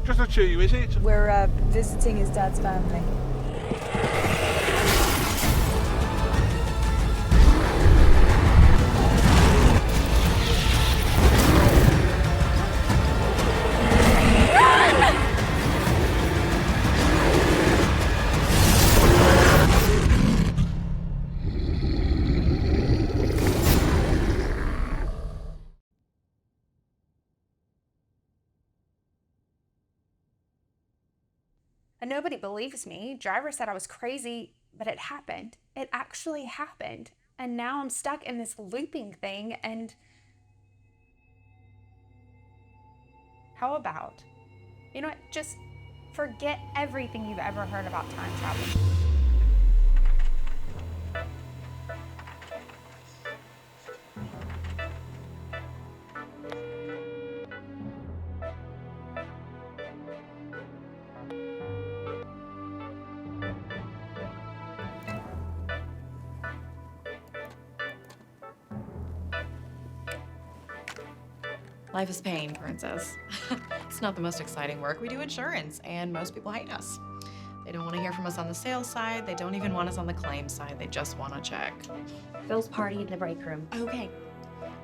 Just not you, is it? We're visiting his dad's family. And nobody believes me. Driver said I was crazy, but it happened. It actually happened. And now I'm stuck in this looping thing, and how about, you know what, just forget everything you've ever heard about time travel. Life is pain, princess. It's not the most exciting work. We do insurance, and most people hate us. They don't want to hear from us on the sales side. They don't even want us on the claims side. They just want to check. Phil's party in the break room. Okay.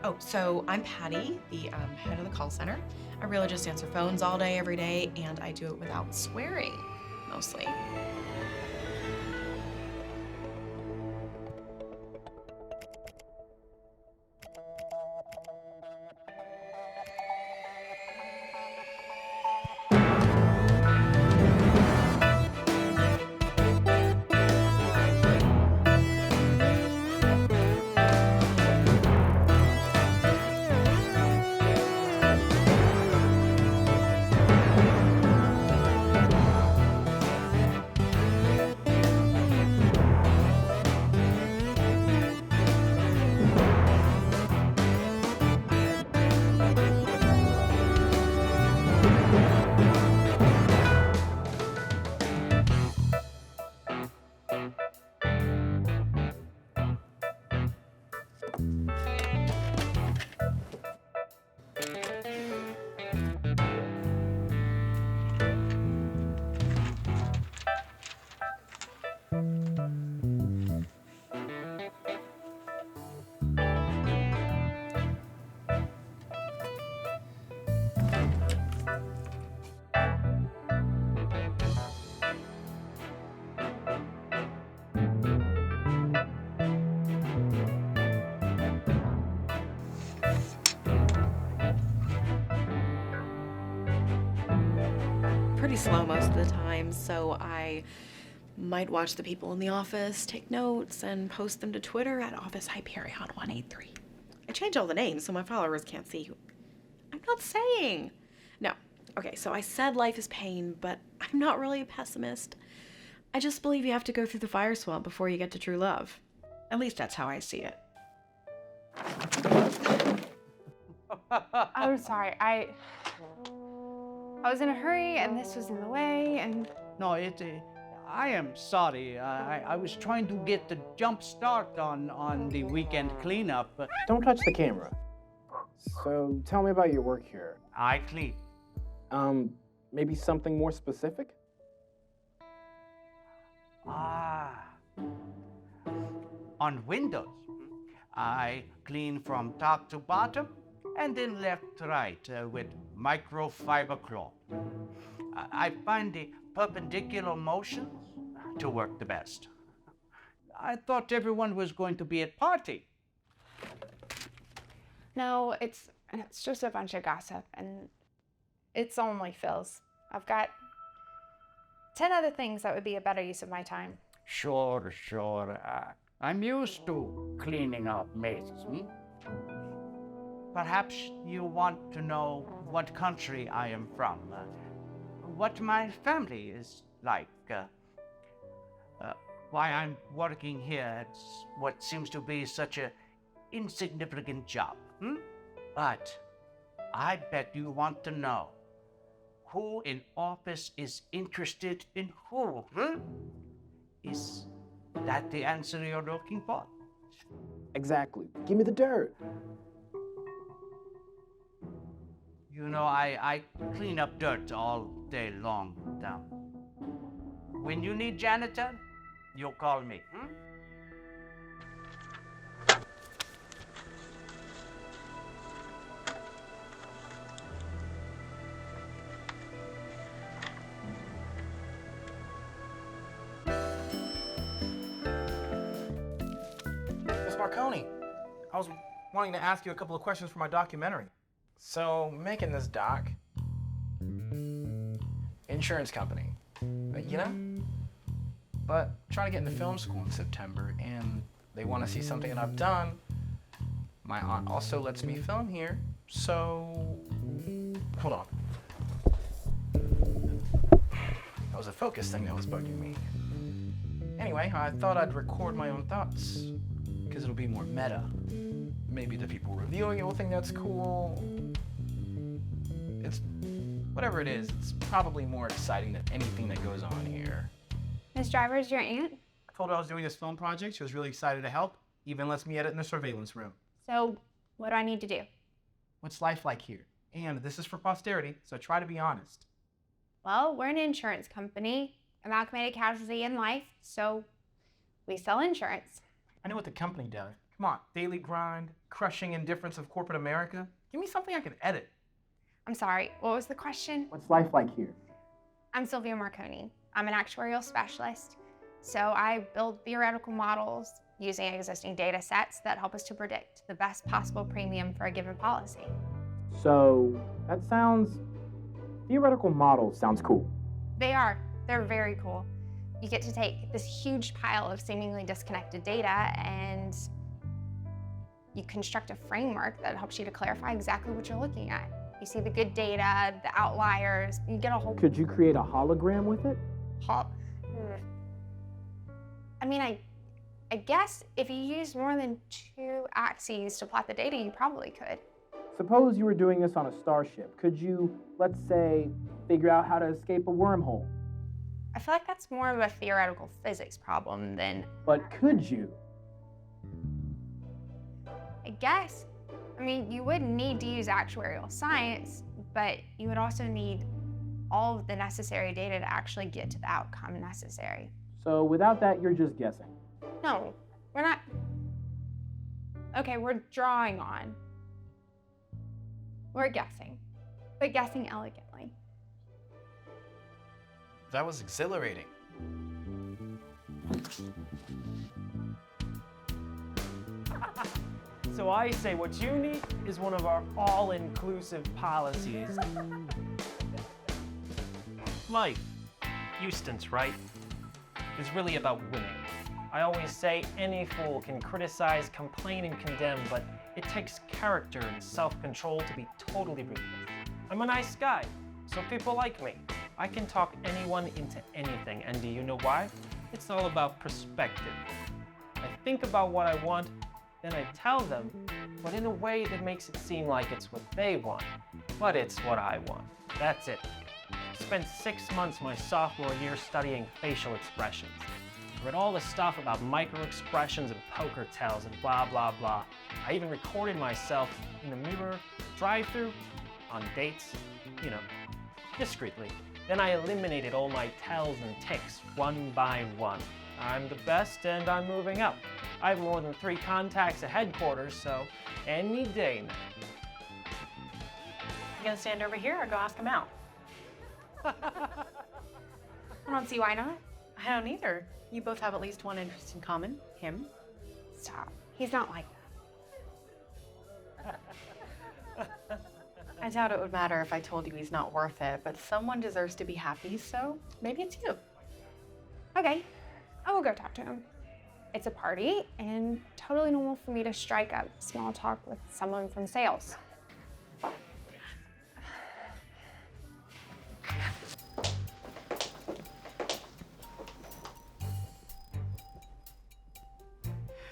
Oh, so I'm Patty, the head of the call center. I really just answer phones all day, every day, and I do it without swearing, mostly. Pretty slow most of the time, so I might watch the people in the office, take notes, and post them to Twitter at Office Hyperion 183. I change all the names so my followers can't see who. I'm not saying. No. Okay, so I said life is pain, but I'm not really a pessimist. I just believe you have to go through the fire swamp before you get to true love. At least that's how I see it. I'm sorry, I was in a hurry, and this was in the way, and... No, I am sorry. I was trying to get the jump start on the weekend cleanup. Don't touch the camera. So tell me about your work here. I clean. Maybe something more specific? On windows. I clean from top to bottom and then left to right with microfiber cloth. I find the perpendicular motions to work the best. I thought everyone was going to be at party. No, it's just a bunch of gossip, and it's only Phil's. I've got 10 other things that would be a better use of my time. Sure. I'm used to cleaning up messes. Perhaps you want to know what country I am from, what my family is like, why I'm working here. It's what seems to be such an insignificant job. But I bet you want to know who in office is interested in who. Is that the answer you're looking for? Exactly. Give me the dirt. You know, I clean up dirt all day long down. When you need janitor, you'll call me. Hmm? Miss Marconi, I was wanting to ask you a couple of questions for my documentary. So, making this doc, insurance company, you know? But trying to get into film school in September, and they want to see something that I've done. My aunt also lets me film here, so hold on. That was a focus thing that was bugging me. Anyway, I thought I'd record my own thoughts, because it'll be more meta. Maybe the people reviewing it will think that's cool. It's, whatever it is, it's probably more exciting than anything that goes on here. Miss Driver's your aunt? I told her I was doing this film project. She was really excited to help, even lets me edit in the surveillance room. So, what do I need to do? What's life like here? And this is for posterity, so try to be honest. Well, we're an insurance company, amalgamated casualty in life, so we sell insurance. I know what the company does. Come on, daily grind, crushing indifference of corporate America. Give me something I can edit. I'm sorry, what was the question? What's life like here? I'm Silvia Marconi. I'm an actuarial specialist. So I build theoretical models using existing data sets that help us to predict the best possible premium for a given policy. So, that sounds... Theoretical models sounds cool. They're very cool. You get to take this huge pile of seemingly disconnected data and you construct a framework that helps you to clarify exactly what you're looking at. You see the good data, the outliers, you get a whole... Could you create a hologram with it? I mean, I guess if you use more than 2 axes to plot the data, you probably could. Suppose you were doing this on a starship. Could you, let's say, figure out how to escape a wormhole? I feel like that's more of a theoretical physics problem than... But could you? I guess. I mean, you would need to use actuarial science, but you would also need all of the necessary data to actually get to the outcome necessary. So without that, you're just guessing. No, we're not. Okay, we're drawing on. We're guessing, but guessing elegantly. That was exhilarating. So I say what you need is one of our all-inclusive policies. Life, Houston's right, is really about winning. I always say any fool can criticize, complain, and condemn, but it takes character and self-control to be totally ruthless. I'm a nice guy, so people like me. I can talk anyone into anything, and do you know why? It's all about perspective. I think about what I want, then I tell them, but in a way that makes it seem like it's what they want, but it's what I want. That's it. I spent 6 months my sophomore year studying facial expressions. I read all the stuff about micro-expressions and poker tells and blah, blah, blah. I even recorded myself in the mirror, drive-through, on dates, you know, discreetly. Then I eliminated all my tells and tics one by one. I'm the best and I'm moving up. I have more than 3 contacts at headquarters, so any day now. You gonna stand over here or go ask him out? I don't see why not. I don't either. You both have at least one interest in common, him. Stop. He's not like that. I doubt it would matter if I told you he's not worth it, but someone deserves to be happy, so maybe it's you. Okay, I will go talk to him. It's a party, and totally normal for me to strike up small talk with someone from sales.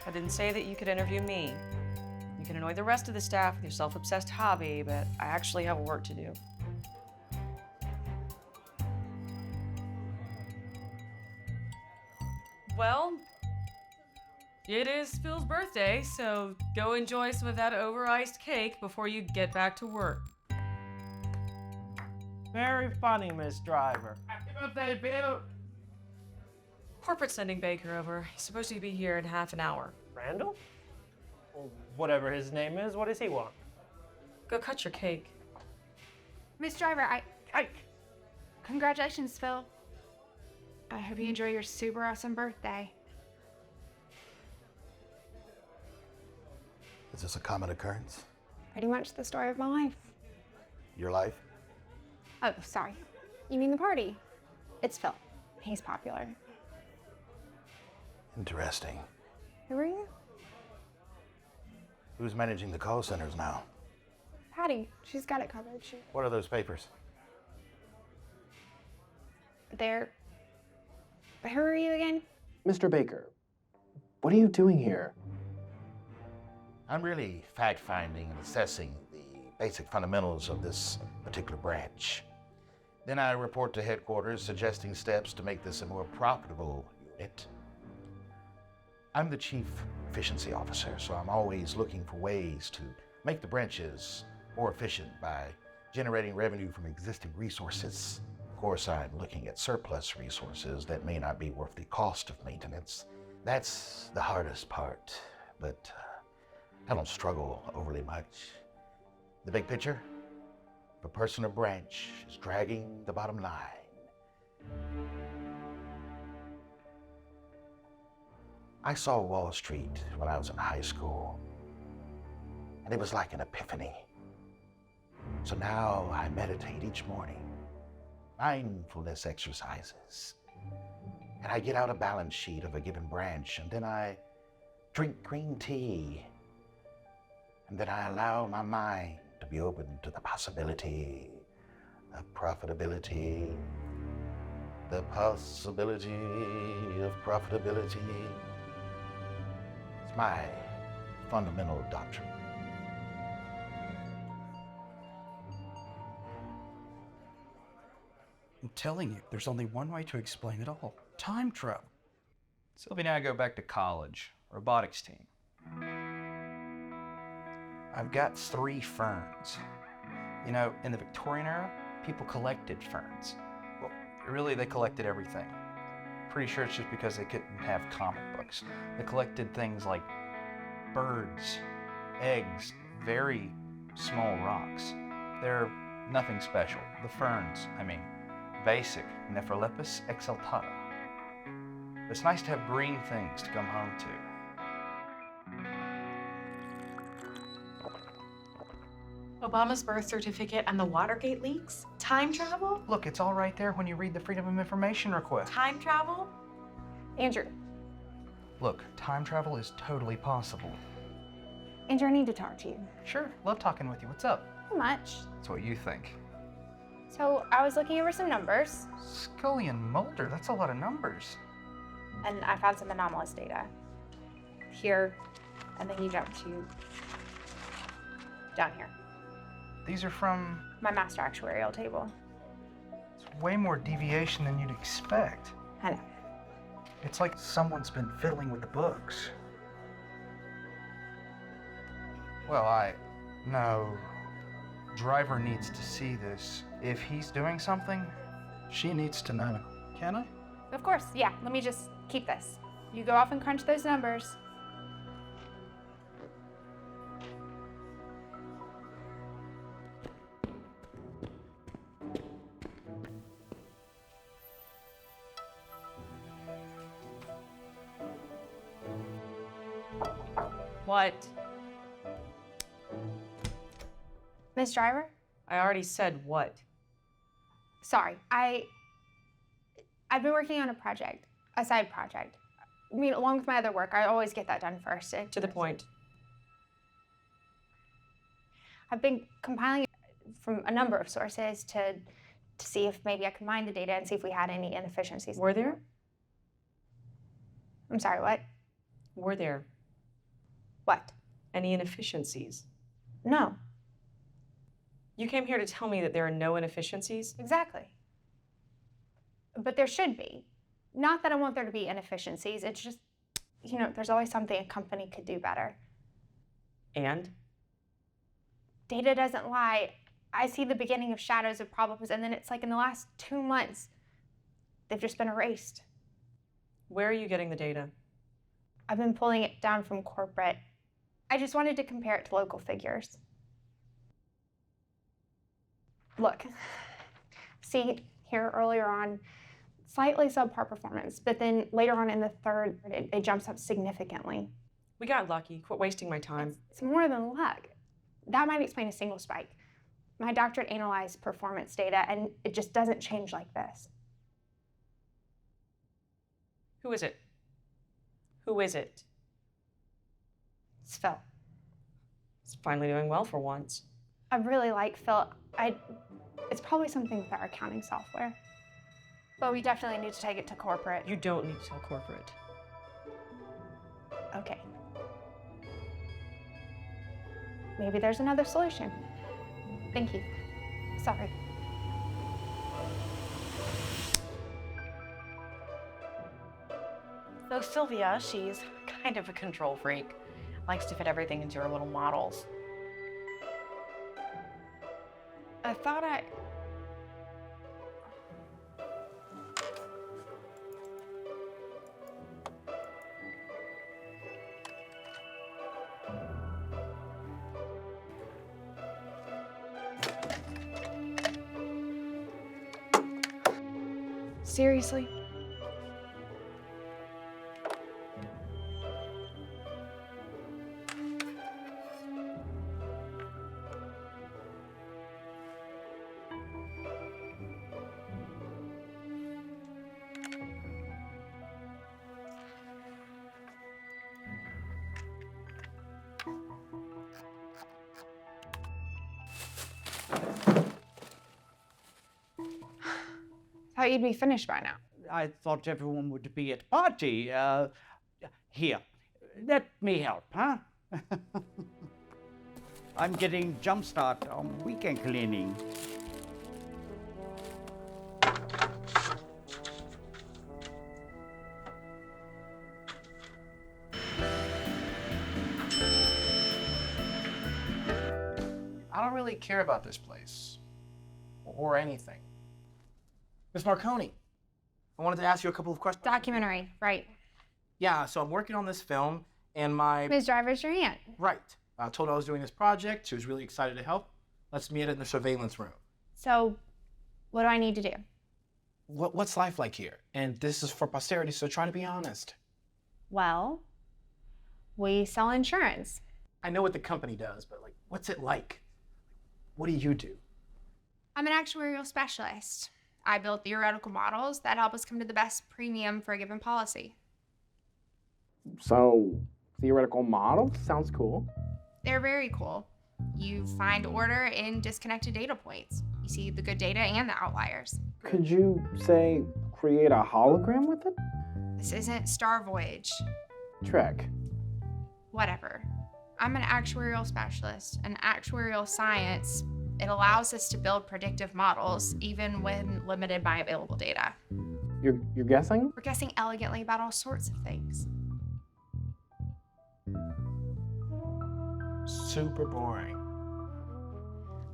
I didn't say that you could interview me. You can annoy the rest of the staff with your self-obsessed hobby, but I actually have work to do. Well, it is Phil's birthday, so go enjoy some of that over-iced cake before you get back to work. Very funny, Miss Driver. Corporate's sending Baker over. He's supposed to be here in half an hour. Randall? Well, whatever his name is, what does he want? Go cut your cake. Miss Driver, Congratulations, Phil. I hope you enjoy your super awesome birthday. Is this a common occurrence? Pretty much the story of my life. Your life? Oh, sorry. You mean the party? It's Phil. He's popular. Interesting. Who are you? Who's managing the call centers now? Patty. She's got it covered. What are those papers? Who are you again? Mr. Baker, what are you doing here? I'm really fact-finding and assessing the basic fundamentals of this particular branch. Then I report to headquarters suggesting steps to make this a more profitable unit. I'm the chief efficiency officer, so I'm always looking for ways to make the branches more efficient by generating revenue from existing resources. Of course, I'm looking at surplus resources that may not be worth the cost of maintenance. That's the hardest part, but I don't struggle overly much. The big picture? If a person or branch is dragging the bottom line. I saw Wall Street when I was in high school, and it was like an epiphany. So now I meditate each morning, mindfulness exercises, and I get out a balance sheet of a given branch, and then I drink green tea, and then I allow my mind to be open to the possibility of profitability, the possibility of profitability. It's my fundamental doctrine. I'm telling you, there's only one way to explain it all. Time travel. Sylvia and I go back to college, robotics team. I've got 3 ferns. You know, in the Victorian era, people collected ferns. Well, really, they collected everything. Pretty sure it's just because they couldn't have comic books. They collected things like birds, eggs, very small rocks. They're nothing special. The ferns, I mean, basic, Nephrolepis exaltata. It's nice to have green things to come home to. Obama's birth certificate and the Watergate leaks? Time travel? Look, it's all right there when you read the Freedom of Information request. Time travel? Andrew. Look, time travel is totally possible. Andrew, I need to talk to you. Sure, love talking with you. What's up? Not much. That's what you think. So I was looking over some numbers, Scully and Mulder, that's a lot of numbers. and I found some anomalous data. Here, and then you jump to down here. These are from... My master actuarial table. It's way more deviation than you'd expect. I know. It's like someone's been fiddling with the books. Well, No. Driver needs to see this. If he's doing something, she needs to know. Can I? Of course, yeah. Let me just keep this. You go off and crunch those numbers. What? Miss Driver? I already said what. Sorry, I've been working on a side project. I mean, along with my other work, I always get that done first. To the point. I've been compiling from a number of sources to see if maybe I could mine the data and see if we had any inefficiencies. Were there? I'm sorry, what? Were there What? any inefficiencies? No, You came here to tell me that there are no inefficiencies? exactly. But there should be. Not that I want there to be inefficiencies, it's just, you know, there's always something a company could do better. And? Data doesn't lie, I see the beginning of shadows of problems, and then it's like in the last 2 months, they've just been erased. Where are you getting the data? I've been pulling it down from corporate. I just wanted to compare it to local figures. Look, see here earlier on, slightly subpar performance, but then later on in the third, it jumps up significantly. We got lucky. Quit wasting my time. It's more than luck. That might explain a single spike. My doctorate analyzed performance data, and it just doesn't change like this. Who is it? Who is it? It's Phil. It's finally doing well for once. I really like Phil. It's probably something with our accounting software. But we definitely need to take it to corporate. You don't need to tell corporate. Okay. Maybe there's another solution. Thank you. Sorry. So Sylvia, she's kind of a control freak. Likes to fit everything into her little models. I thought Seriously? Thought you'd be finished by now. I thought everyone would be at the party. Here, let me help, huh? I'm getting jump start on weekend cleaning. I don't really care about this place. Or anything. Miss Marconi, I wanted to ask you a couple of questions. Documentary, right. Yeah, so I'm working on this film, and my... Ms. Driver's your aunt. Right. I told her I was doing this project. She was really excited to help. Let's meet in the surveillance room. So, what do I need to do? What's life like here? And this is for posterity, so try to be honest. Well, we sell insurance. I know what the company does, but like, what's it like? What do you do? I'm an actuarial specialist. I build theoretical models that help us come to the best premium for a given policy. So, theoretical models? Sounds cool. They're very cool. You find order in disconnected data points. You see the good data and the outliers. Could you, say, create a hologram with it? This isn't Star Voyage. Trek. Whatever. I'm an actuarial specialist, and actuarial science, it allows us to build predictive models even when limited by available data. You're guessing? We're guessing elegantly about all sorts of things. Super boring.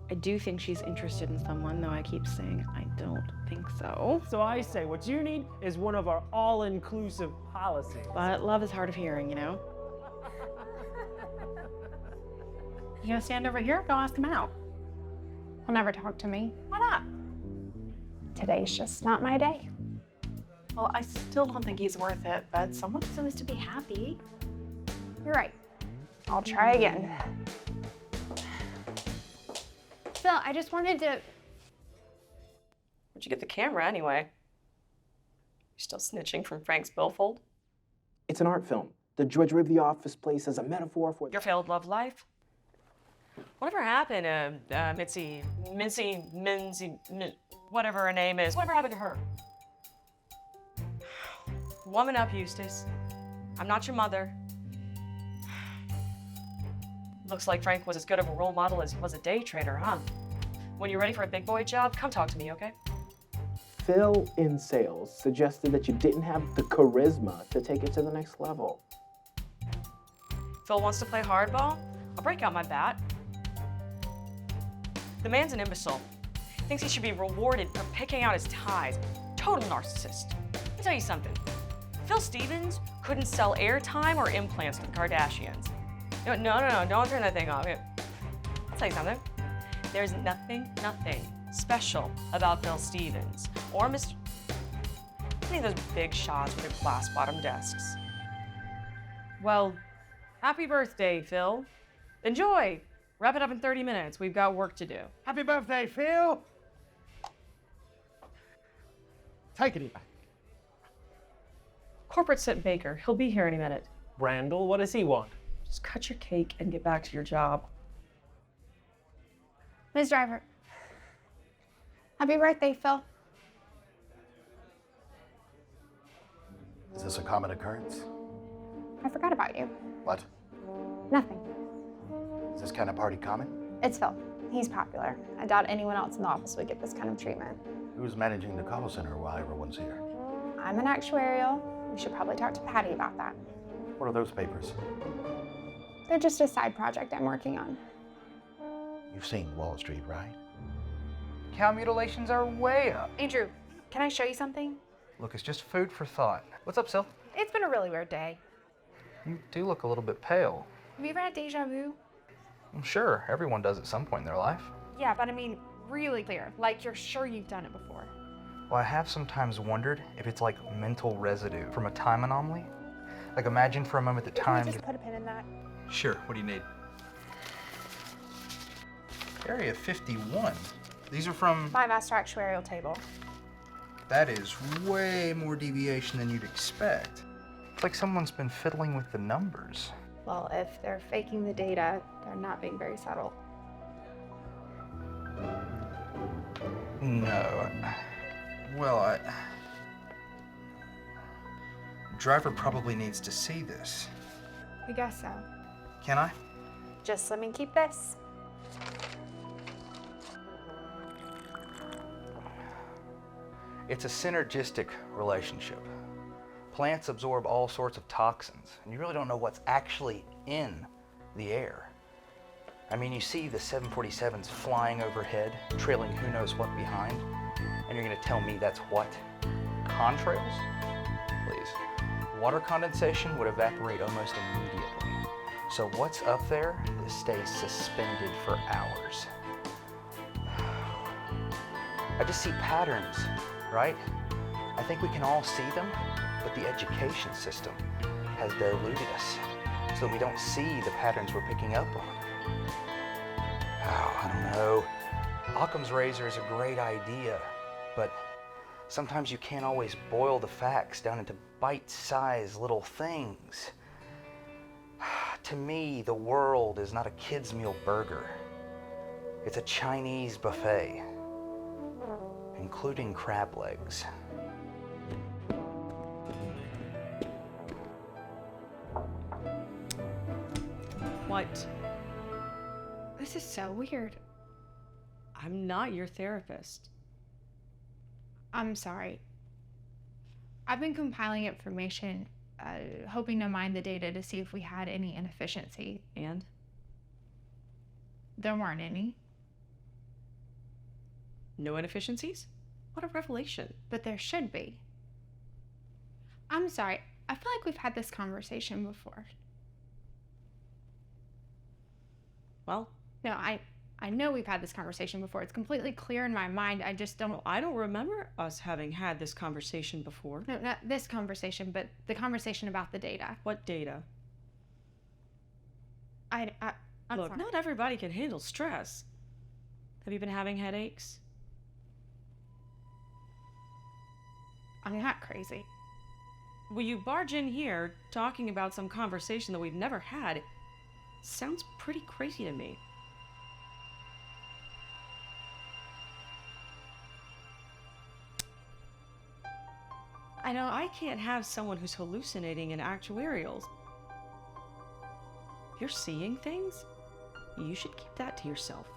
I do think she's interested in someone, though I keep saying I don't think so. So I say what you need is one of our all-inclusive policies. But love is hard of hearing, you know? You gonna stand over here? Go ask him out. He'll never talk to me. Why not? Today's just not my day. Well, I still don't think he's worth it, but someone still needs to be happy. You're right. I'll try again. Phil, I just wanted to... Where'd you get the camera anyway? You still snitching from Frank's billfold? It's an art film. The drudgery of the office place as a metaphor for... Your failed love life? Whatever happened to whatever her name is, whatever happened to her? Woman up, Eustace. I'm not your mother. Looks like Frank was as good of a role model as he was a day trader, huh? When you're ready for a big boy job, come talk to me, okay? Phil in sales suggested that you didn't have the charisma to take it to the next level. Phil wants to play hardball? I'll break out my bat. The man's an imbecile. Thinks he should be rewarded for picking out his ties. Total narcissist. Let me tell you something. Phil Stevens couldn't sell airtime or implants to the Kardashians. No, don't turn that thing off. I'll tell you something. There's nothing special about Phil Stevens or any of those big shots with their glass-bottom desks. Well, happy birthday, Phil. Enjoy. Wrap it up in 30 minutes. We've got work to do. Happy birthday, Phil! Take it easy. Corporate sent Baker. He'll be here any minute. Randall, what does he want? Just cut your cake and get back to your job. Ms. Driver. Happy birthday, Phil. Is this a common occurrence? I forgot about you. What? Nothing. Is this kind of party common? It's Phil. He's popular. I doubt anyone else in the office would get this kind of treatment. Who's managing the call center while everyone's here? I'm an actuarial. We should probably talk to Patty about that. What are those papers? They're just a side project I'm working on. You've seen Wall Street, right? Cow mutilations are way up. Andrew, can I show you something? Look, it's just food for thought. What's up, Sil? It's been a really weird day. You do look a little bit pale. Have you ever had deja vu? I'm sure everyone does at some point in their life. Yeah, but I mean, really clear. Like you're sure you've done it before. Well, I have sometimes wondered if it's like mental residue from a time anomaly. Like imagine for a moment that time... Can we just put a pin in that? Sure, what do you need? Area 51. These are from... My master actuarial table. That is way more deviation than you'd expect. It's like someone's been fiddling with the numbers. Well, if they're faking the data, they're not being very subtle. No. Well, Driver probably needs to see this. I guess so. Can I? Just let me keep this. It's a synergistic relationship. Plants absorb all sorts of toxins, and you really don't know what's actually in the air. I mean, you see the 747s flying overhead, trailing who knows what behind, and you're gonna tell me that's what? Contrails? Please. Water condensation would evaporate almost immediately. So what's up there stays suspended for hours. I just see patterns, right? I think we can all see them, but the education system has diluted us so that we don't see the patterns we're picking up on. Oh, I don't know. Occam's razor is a great idea, but sometimes you can't always boil the facts down into bite-sized little things. To me, the world is not a kid's meal burger. It's a Chinese buffet, including crab legs. What? This is so weird. I'm not your therapist. I'm sorry. I've been compiling information, hoping to mine the data to see if we had any inefficiency. And? There weren't any. No inefficiencies? What a revelation. But there should be. I'm sorry. I feel like we've had this conversation before. Well? No, I know we've had this conversation before. It's completely clear in my mind. I just don't... Well, I don't remember us having had this conversation before. No, not this conversation, but the conversation about the data. What data? I'm Look, sorry. not everybody can handle stress. Have you been having headaches? I'm not crazy. Will you barge in here talking about some conversation that we've never had? Sounds pretty crazy to me. I know I can't have someone who's hallucinating in actuarials. If you're seeing things, you should keep that to yourself.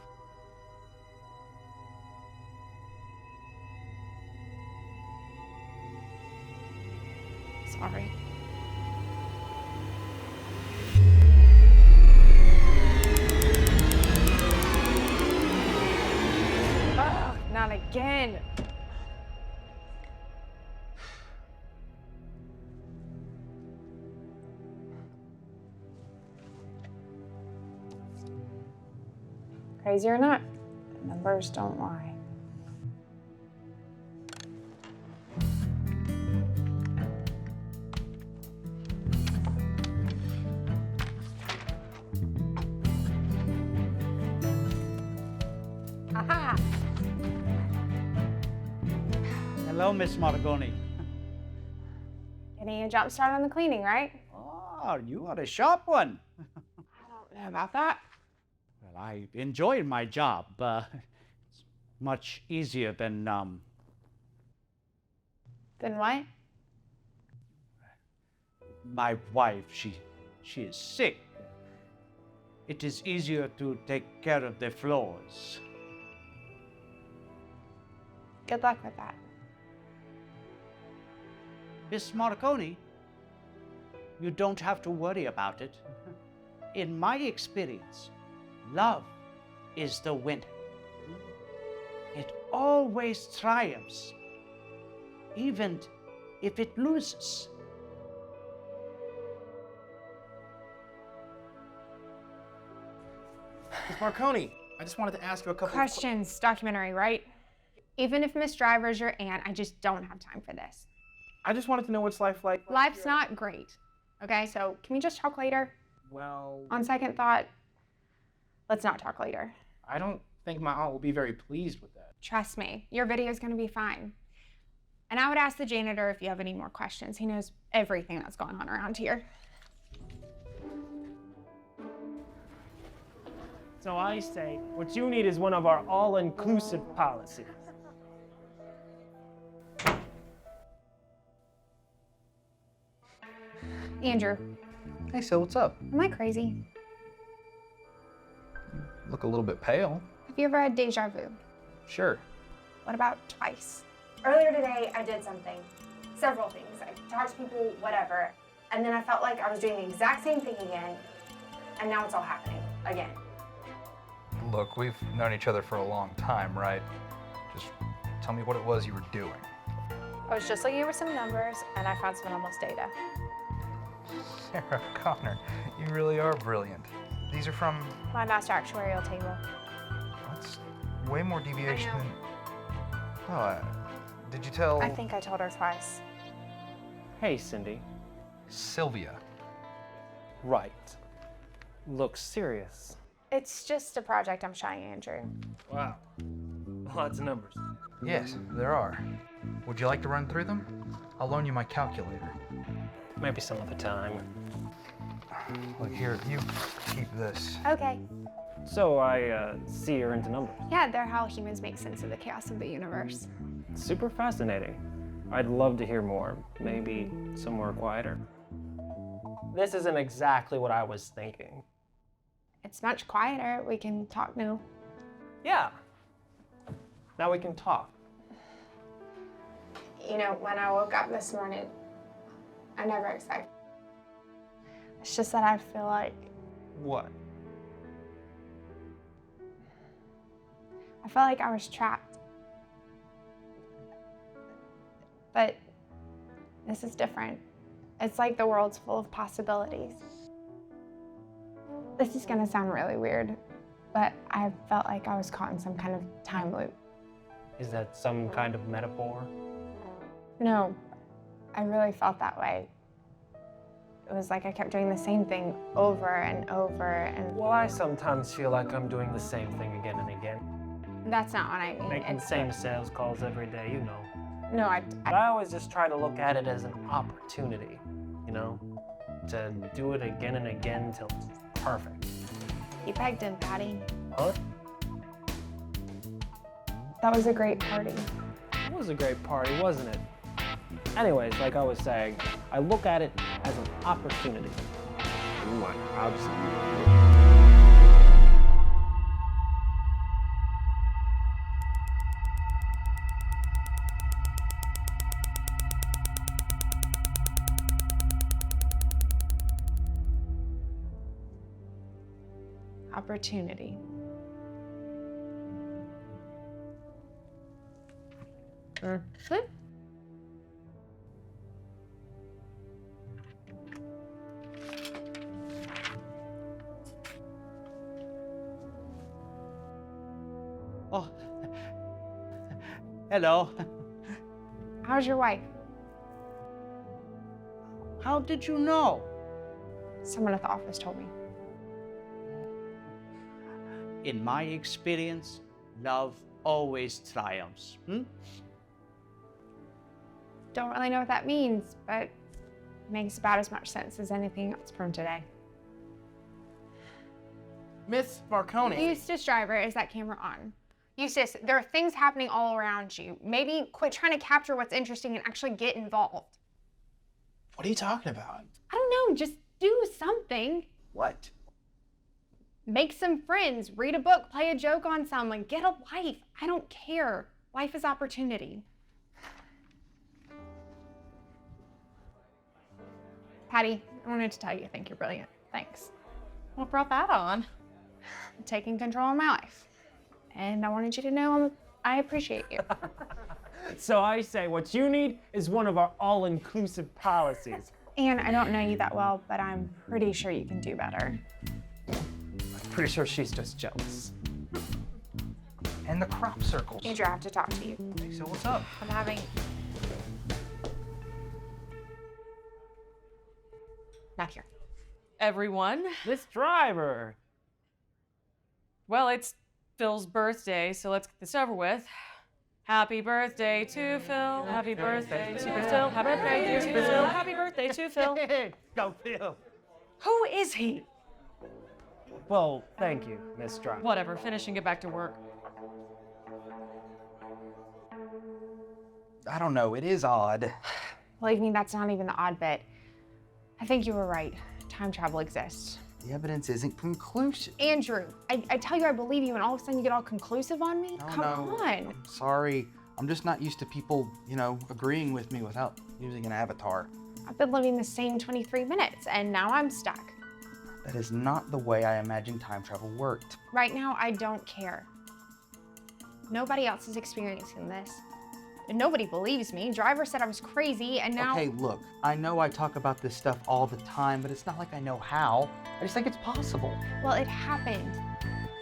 Sorry. not again. Crazy or not, numbers don't lie. Aha! Hello, Miss Marconi. Getting a jump start on the cleaning, right? Oh, you are a sharp one. I don't know about that. Well, I enjoy my job. It's much easier than, Then what? my wife. She is sick. It is easier to take care of the floors. Good luck with that. Miss Marconi, you don't have to worry about it. In my experience, love is the winner. It always triumphs, even if it loses. Miss Marconi, I just wanted to ask you a couple Questions, documentary, right? Even if Miss Driver's your aunt, I just don't have time for this. I just wanted to know what's life like. Life's not great. Okay, so can we just talk later? Well, On second thought, let's not talk later. I don't think my aunt will be very pleased with that. Trust me, your video's gonna be fine. And I would ask the janitor if you have any more questions. He knows everything that's going on around here. So I say, what you need is one of our all-inclusive policies. Andrew, Hey, so what's up? am I crazy? Look a little bit pale. Have you ever had deja vu? Sure. What about twice? Earlier today, I did something. Several things. I talked to people, whatever. And then I felt like I was doing the exact same thing again. And now it's all happening again. Look, we've known each other for a long time, right? Just tell me what it was you were doing. I was just looking over some numbers and I found some anomalous data. Sarah Connor, you really are brilliant. These are from... My master actuarial table. That's way more deviation I know. than... Oh, did you tell... I think I told her twice. Hey, Cindy. Sylvia. Right. Looks serious. It's just a project I'm showing Andrew. Wow. Lots of numbers. Yes, there are. Would you like to run through them? I'll loan you my calculator. Maybe some other time. Look here, you keep this. Okay. So I see you're into numbers. Yeah, they're how humans make sense of the chaos of the universe. Super fascinating. I'd love to hear more. Maybe somewhere quieter. This isn't exactly what I was thinking. It's much quieter. We can talk now. Yeah. Now we can talk. You know, when I woke up this morning, I never expected. It's just that I feel like What? I felt like I was trapped. But this is different. It's like the world's full of possibilities. This is gonna sound really weird, but I felt like I was caught in some kind of time loop. Is that some kind of metaphor? No, I really felt that way. It was like I kept doing the same thing over and over, and Well, I sometimes feel like I'm doing the same thing again and again. that's not what I mean. Making the It's- same sales calls every day, you know. No, But I always just try to look at it as an opportunity, you know? To do it again and again until it's perfect. you pegged him, Patty. Huh? That was a great party. It was a great party, wasn't it? Anyways, like I was saying, I look at it as an opportunity. Ooh, absolutely. Opportunity. Mhm. Oh, hello. How's your wife? How did you know? Someone at the office told me. In my experience, love always triumphs. Don't really know what that means, but it makes about as much sense as anything else from today. Miss Marconi. Eustace, driver, is that camera on? Eustace, there are things happening all around you. Maybe quit trying to capture what's interesting and actually get involved. What are you talking about? I don't know, just do something. What? Make some friends, read a book, play a joke on someone, get a life. I don't care. Life is opportunity. Patty, I wanted to tell you I think you're brilliant. Thanks. What brought that on? Taking control of my life. And I wanted you to know I appreciate you. So I say what you need is one of our all-inclusive policies. And I don't know you that well, but I'm pretty sure you can do better. Pretty sure she's just jealous. And the crop circles. Andrew, I have to talk to you. Hey, so what's up? I'm having... Not here. Everyone, Miss Driver. well, it's Phil's birthday, so let's get this over with. Happy birthday to Phil. Happy birthday to Phil. Happy birthday to Phil. Happy birthday to Phil. Go Phil. Who is he? Well, thank you, Miss Driver. Whatever, finish and get back to work. I don't know, it is odd. Believe me, that's not even the odd bit. I think you were right. Time travel exists. The evidence isn't conclusive. Andrew, I tell you I believe you and all of a sudden you get all conclusive on me? No, Come no. on. Sorry, I'm just not used to people, agreeing with me without using an avatar. I've been living the same 23 minutes and now I'm stuck. That is not the way I imagined time travel worked. Right now, I don't care. Nobody else is experiencing this. And nobody believes me. Driver said I was crazy and now... Okay, look, I know I talk about this stuff all the time, but it's not like I know how. I just think it's possible. Well, it happened.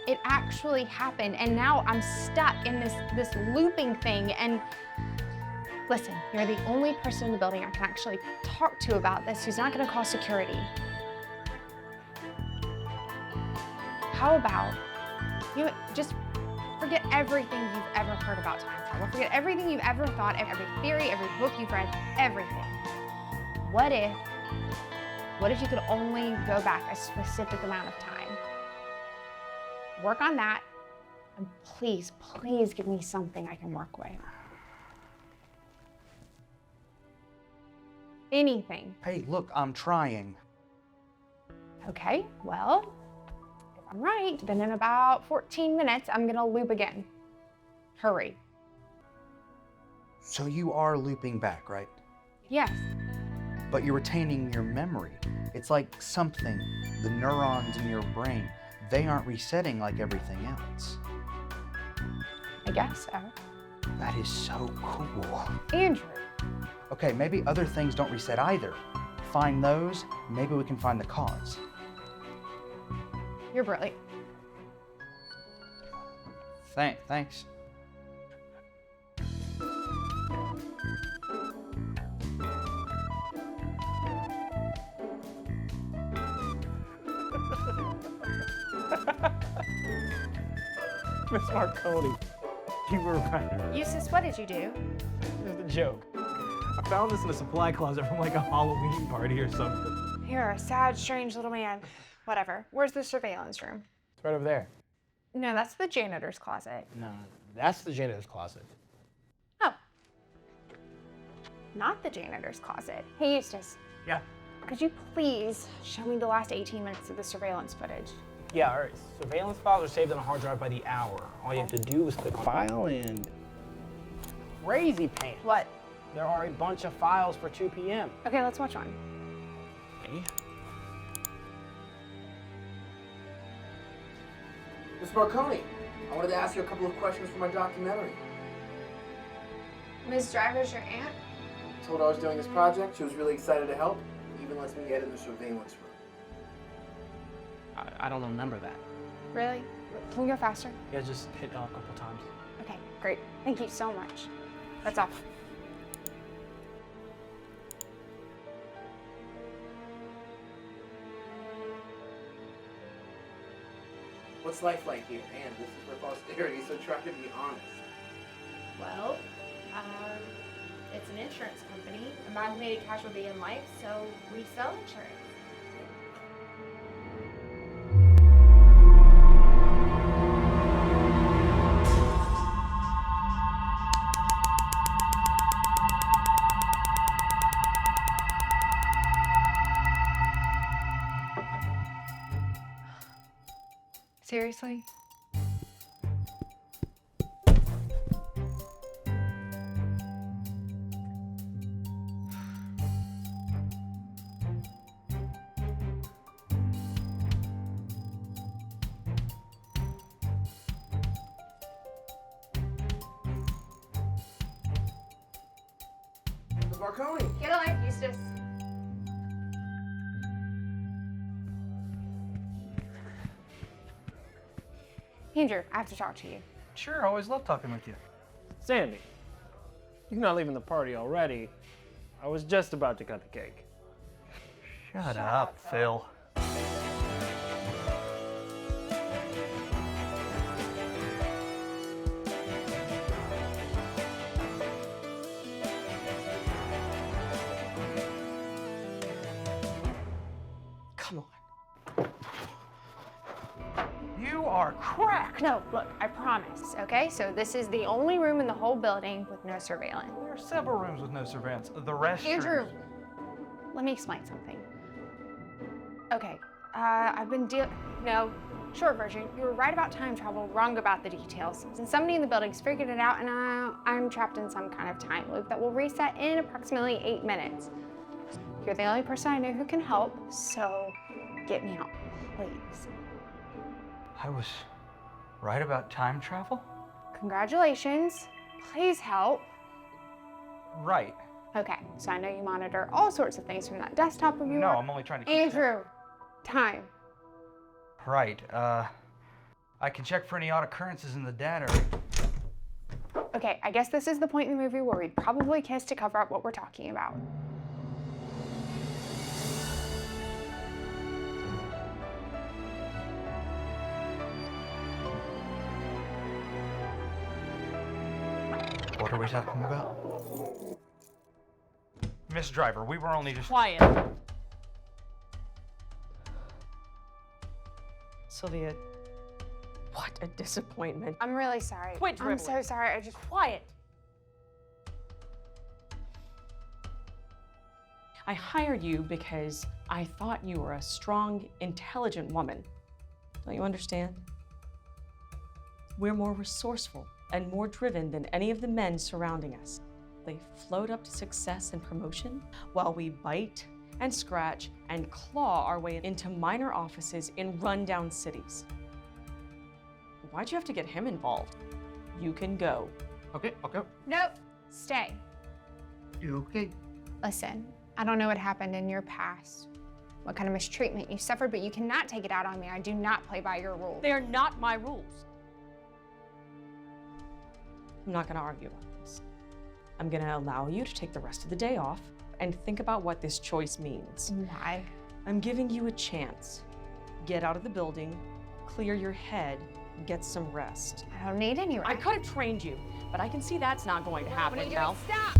It actually happened. And now I'm stuck in this looping thing. And listen, you're the only person in the building I can actually talk to about this who's not gonna call security. How about you just forget everything you've ever heard about time travel. Forget everything you've ever thought, every theory, every book you've read, everything. What if you could only go back a specific amount of time? Work on that, and please, please give me something I can work with. Anything. Hey, look, I'm trying. Okay, well, if I'm right, then in about 14 minutes, I'm gonna loop again. Hurry. So you are looping back, right? Yes. But you're retaining your memory. It's like something, the neurons in your brain, they aren't resetting like everything else. I guess so. That is so cool. Andrew. Okay, maybe other things don't reset either. Find those, maybe we can find the cause. You're brilliant. Thanks. Miss Marconi, you were right. Eustace, what did you do? This is the joke. I found this in a supply closet from like a Halloween party or something. You're a sad, strange little man. Whatever. Where's the surveillance room? It's right over there. No, that's the janitor's closet. No, that's the janitor's closet. Oh. Not the janitor's closet. Hey, Eustace. Yeah. Could you please show me the last 18 minutes of the surveillance footage? Yeah, all right. Surveillance files are saved on a hard drive by the hour. All you have to do is click File and... Crazy pants. What? There are a bunch of files for 2 p.m. Okay, let's watch one. Okay. Ms. Marconi, I wanted to ask you a couple of questions for my documentary. Ms. Driver's your aunt? Told her I was doing this project. She was really excited to help. Even lets me get in the surveillance room. I don't remember that. Really? Can we go faster? Yeah, just hit a couple times. Okay, great. Thank you so much. That's all. What's life like here? And this is for posterity, so try to be honest. Well, it's an insurance company, amalgamated casualty and life, so we sell insurance. Seriously? Ms. Marconi! Get a life, Eustace. Andrew, I have to talk to you. Sure, I always love talking with you. Sandy, you're not leaving the party already. I was just about to cut the cake. Shut up, Phil. Come on. You are cracked. No, look, I promise, okay? So this is the only room in the whole building with no surveillance. There are several rooms with no surveillance. The rest. Andrew, let me explain something. Okay, I've been no, short version. You were right about time travel, wrong about the details. Since somebody in the building's figured it out, and I'm trapped in some kind of time loop that will reset in approximately 8 minutes. You're the only person I know who can help, so get me out, please. I was right about time travel? Congratulations. Please help. Right. Okay, so I know you monitor all sorts of things from that desktop of yours. No, I'm only trying to keep Andrew, time. Right. I can check for any odd occurrences in the data. Okay, I guess this is the point in the movie where we'd probably kiss to cover up what we're talking about. What are we talking about? Miss Driver, we were only just... Quiet. Sylvia, what a disappointment. I'm really sorry. Quit dribbling. I'm so sorry. I just... Quiet. I hired you because I thought you were a strong, intelligent woman. Don't you understand? We're more resourceful and more driven than any of the men surrounding us. They float up to success and promotion while we bite and scratch and claw our way into minor offices in rundown cities. Why'd you have to get him involved? You can go. Okay, I'll go. Nope, stay. You okay? Listen, I don't know what happened in your past, what kind of mistreatment you suffered, but you cannot take it out on me. I do not play by your rules. They are not my rules. I'm not gonna argue about this. I'm gonna allow you to take the rest of the day off and think about what this choice means. Why? I'm giving you a chance. Get out of the building, clear your head, get some rest. I don't need any rest. I could have trained you, but I can see that's not going to happen What are you now. doing? Stop!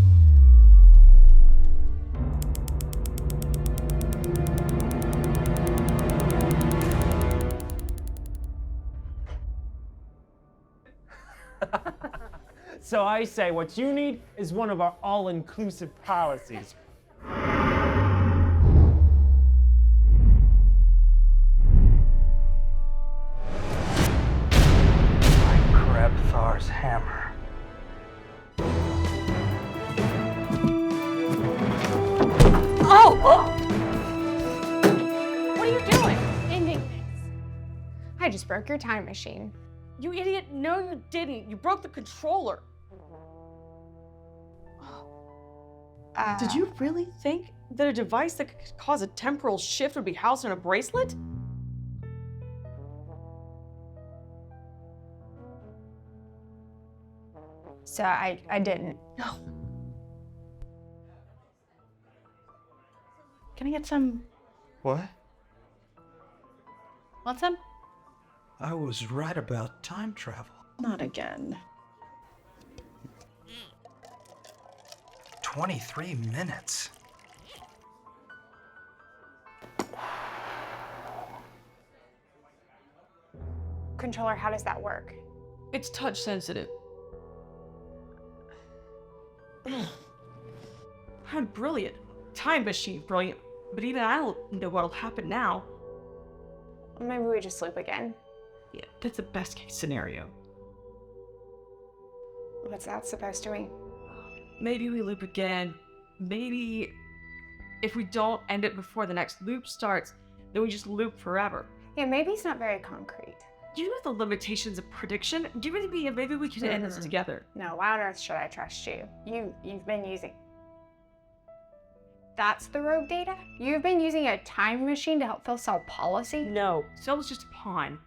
So I say what you need is one of our all-inclusive policies. I grab Thar's hammer. Oh! What are you doing? Ending this. I just broke your time machine. You idiot. No, you didn't. You broke the controller. Did you really think that a device that could cause a temporal shift would be housed in a bracelet? So I didn't. No. Can I get some? What? Want some? I was right about time travel. Not again. 23 minutes. Controller, how does that work? It's touch sensitive. I'm brilliant. Time machine brilliant. But even I don't know what'll happen now. Maybe we just loop again. Yeah, that's the best case scenario. What's that supposed to mean? Maybe we loop again. Maybe if we don't end it before the next loop starts, then we just loop forever. Yeah, maybe it's not very concrete. You know the limitations of prediction? Give it to me and maybe we can end this together. No, why on earth should I trust you? You've been using... That's the rogue data? You've been using a time machine to help Phil solve policy? No, Phil was just a pawn.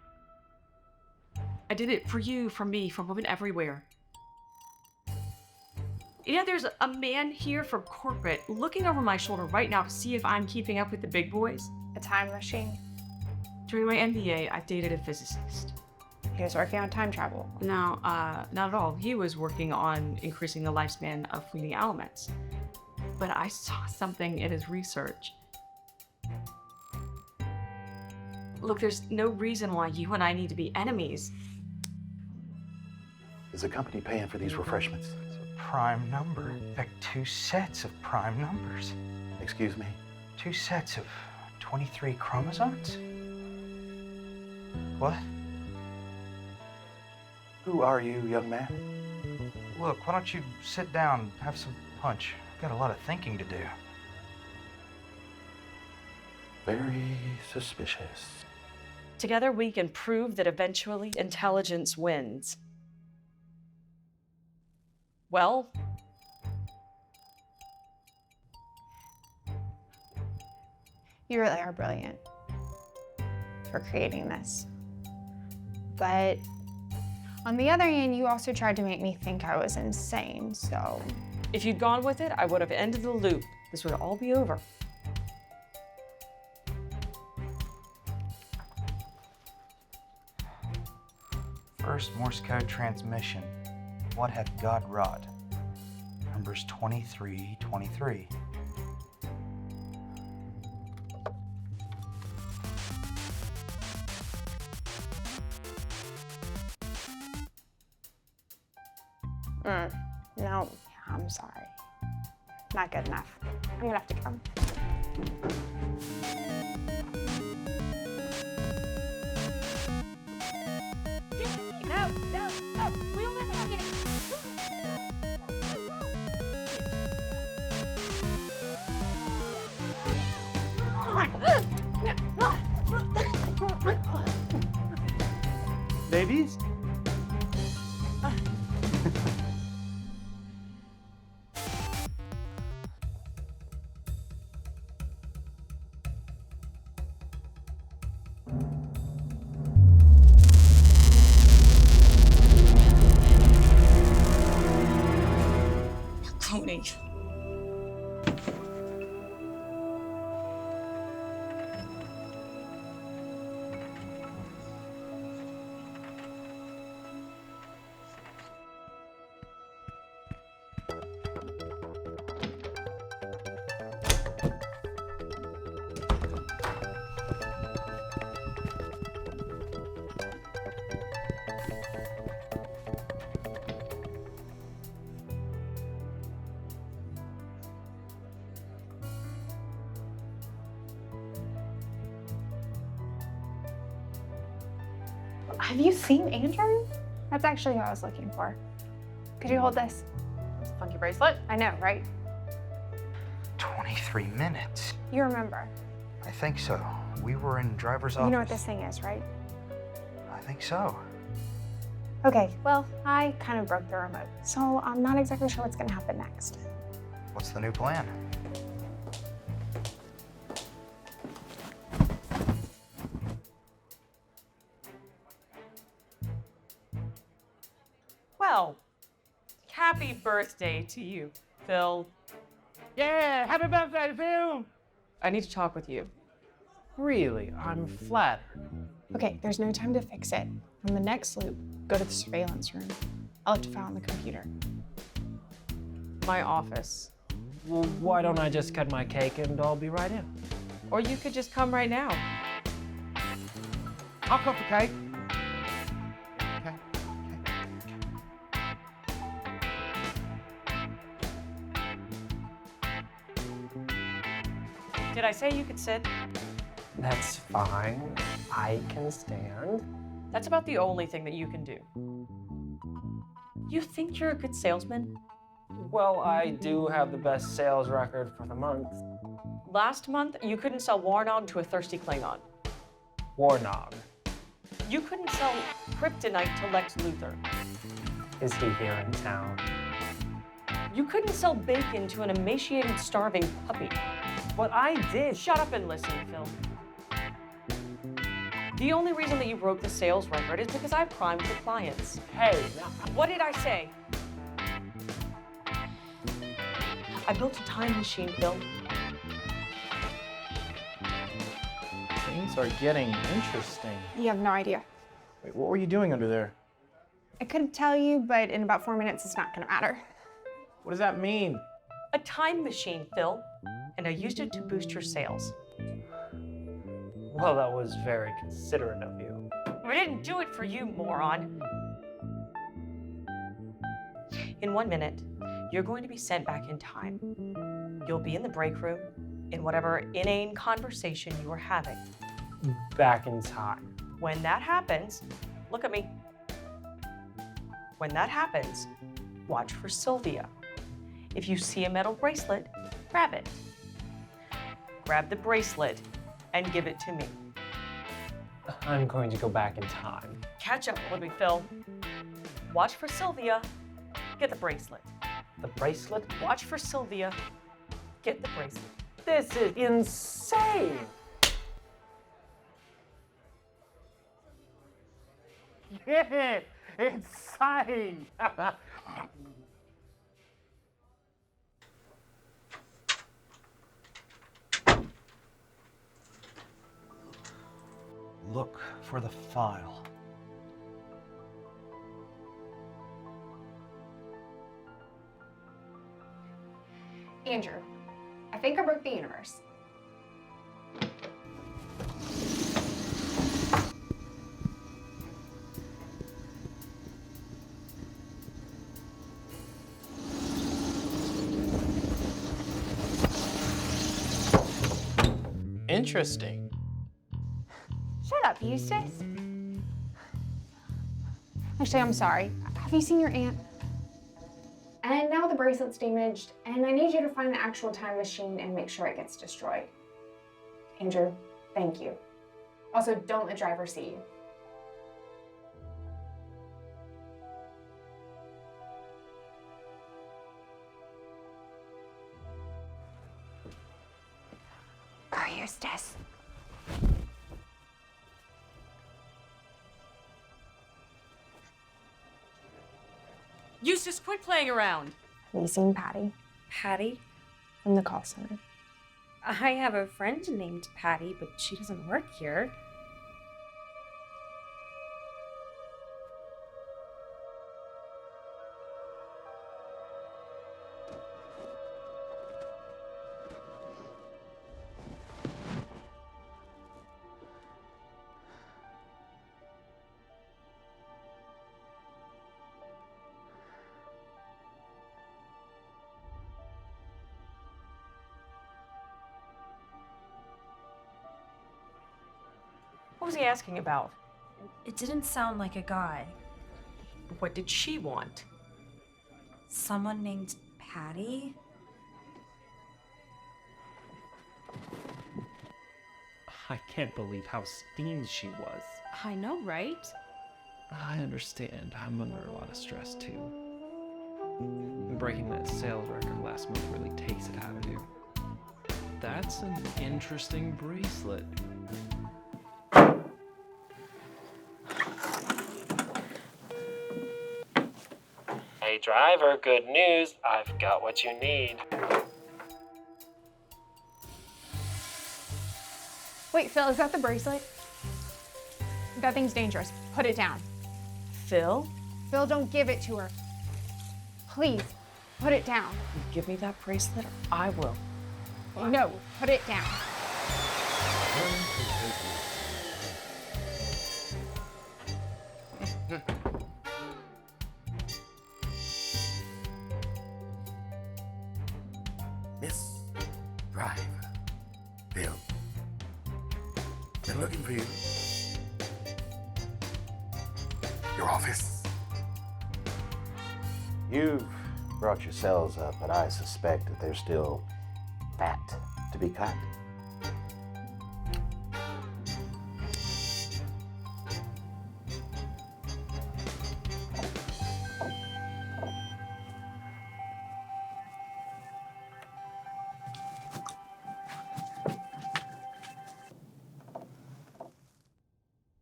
I did it for you, for me, for women everywhere. You know, there's a man here from corporate looking over my shoulder right now to see if I'm keeping up with the big boys. A time machine? During my MBA, I dated a physicist. He was working on time travel. No, not at all. He was working on increasing the lifespan of fleeting elements. But I saw something in his research. Look, there's no reason why you and I need to be enemies. Is the company paying for these refreshments? It's a prime number. In fact, 2 sets of prime numbers. Excuse me? 2 sets of 23 chromosomes? What? Who are you, young man? Look, why don't you sit down, have some punch? I've got a lot of thinking to do. Very suspicious. Together we can prove that eventually intelligence wins. Well, You really are brilliant for creating this. But on the other hand, you also tried to make me think I was insane, so... if you'd gone with it, I would have ended the loop. This would all be over. First Morse code transmission. What hath God wrought? Numbers 23:23. No, I'm sorry. Not good enough. I'm gonna have to go. No, we'll never have it. Babies? Marconi. Have you seen Andrew? That's actually who I was looking for. Could you hold this? It's a funky bracelet. I know, right? 23 minutes. You remember. I think so. We were in driver's office. You know what this thing is, right? I think so. Okay, well, I kind of broke the remote, so I'm not exactly sure what's gonna happen next. What's the new plan? Well, happy birthday to you, Phil. Yeah, happy birthday, Phil! I need to talk with you. Really, I'm flattered. Okay, there's no time to fix it. On the next loop, go to the surveillance room. I'll have to file on the computer. My office. Well, why don't I just cut my cake and I'll be right in? Or you could just come right now. I'll cut the cake. Okay. Did I say you could sit? That's fine. I can stand. That's about the only thing that you can do. You think you're a good salesman? Well, I do have the best sales record for the month. Last month, you couldn't sell Warnog to a thirsty Klingon. Warnog. You couldn't sell Kryptonite to Lex Luthor. Is he here in town? You couldn't sell bacon to an emaciated, starving puppy. But I did. Shut up and listen, Phil. The only reason that you broke the sales record is because I primed the clients. Hey, now, what did I say? I built a time machine, Phil. Things are getting interesting. You have no idea. Wait, what were you doing under there? I could tell you, but in about 4 minutes, it's not gonna matter. What does that mean? A time machine, Phil. And I used it to boost your sales. well, that was very considerate of you. I didn't do it for you, moron. In 1 minute, you're going to be sent back in time. You'll be in the break room in whatever inane conversation you were having. Back in time. When that happens, look at me. When that happens, watch for Sylvia. If you see a metal bracelet, grab it. Grab the bracelet and give it to me. I'm going to go back in time. Catch up with me, Phil. Watch for Sylvia. Get the bracelet. The bracelet? Watch for Sylvia. Get the bracelet. This is insane! Yeah, insane! Look for the file. Andrew, I think I broke the universe. Interesting. Shut up, Eustace. Actually, I'm sorry. Have you seen your aunt? And now the bracelet's damaged, and I need you to find the actual time machine and make sure it gets destroyed. Andrew, thank you. Also, don't let driver see you. Go, Eustace. Eustace, quit playing around. Have you seen Patty Patty? from the call center? I have a friend named Patty, but she doesn't work here. What was he asking about? It didn't sound like a guy. What did she want? Someone named Patty? I can't believe how steamed she was. I know, right? I understand. I'm under a lot of stress too. breaking that sales record last month really takes it out of you. That's an interesting bracelet. Hey driver, good news. I've got what you need. Wait, Phil, is that the bracelet? That thing's dangerous. Put it down. Phil, Phil, don't give it to her. Please, put it down. you give me that bracelet or I will. No, put it down. Miss Driver, Bill. Been looking for you. Your office. You've brought your cells up, but I suspect that there's still fat to be cut.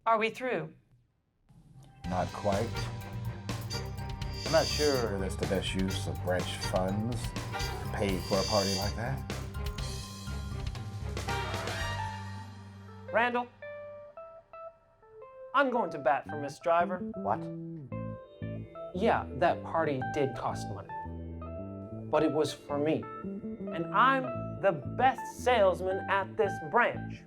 Are we through? Not quite. I'm not sure that's the best use of branch funds to pay for a party like that. Randall, I'm going to bat for Miss Driver. What? Yeah, that party did cost money. But it was for me. And I'm the best salesman at this branch.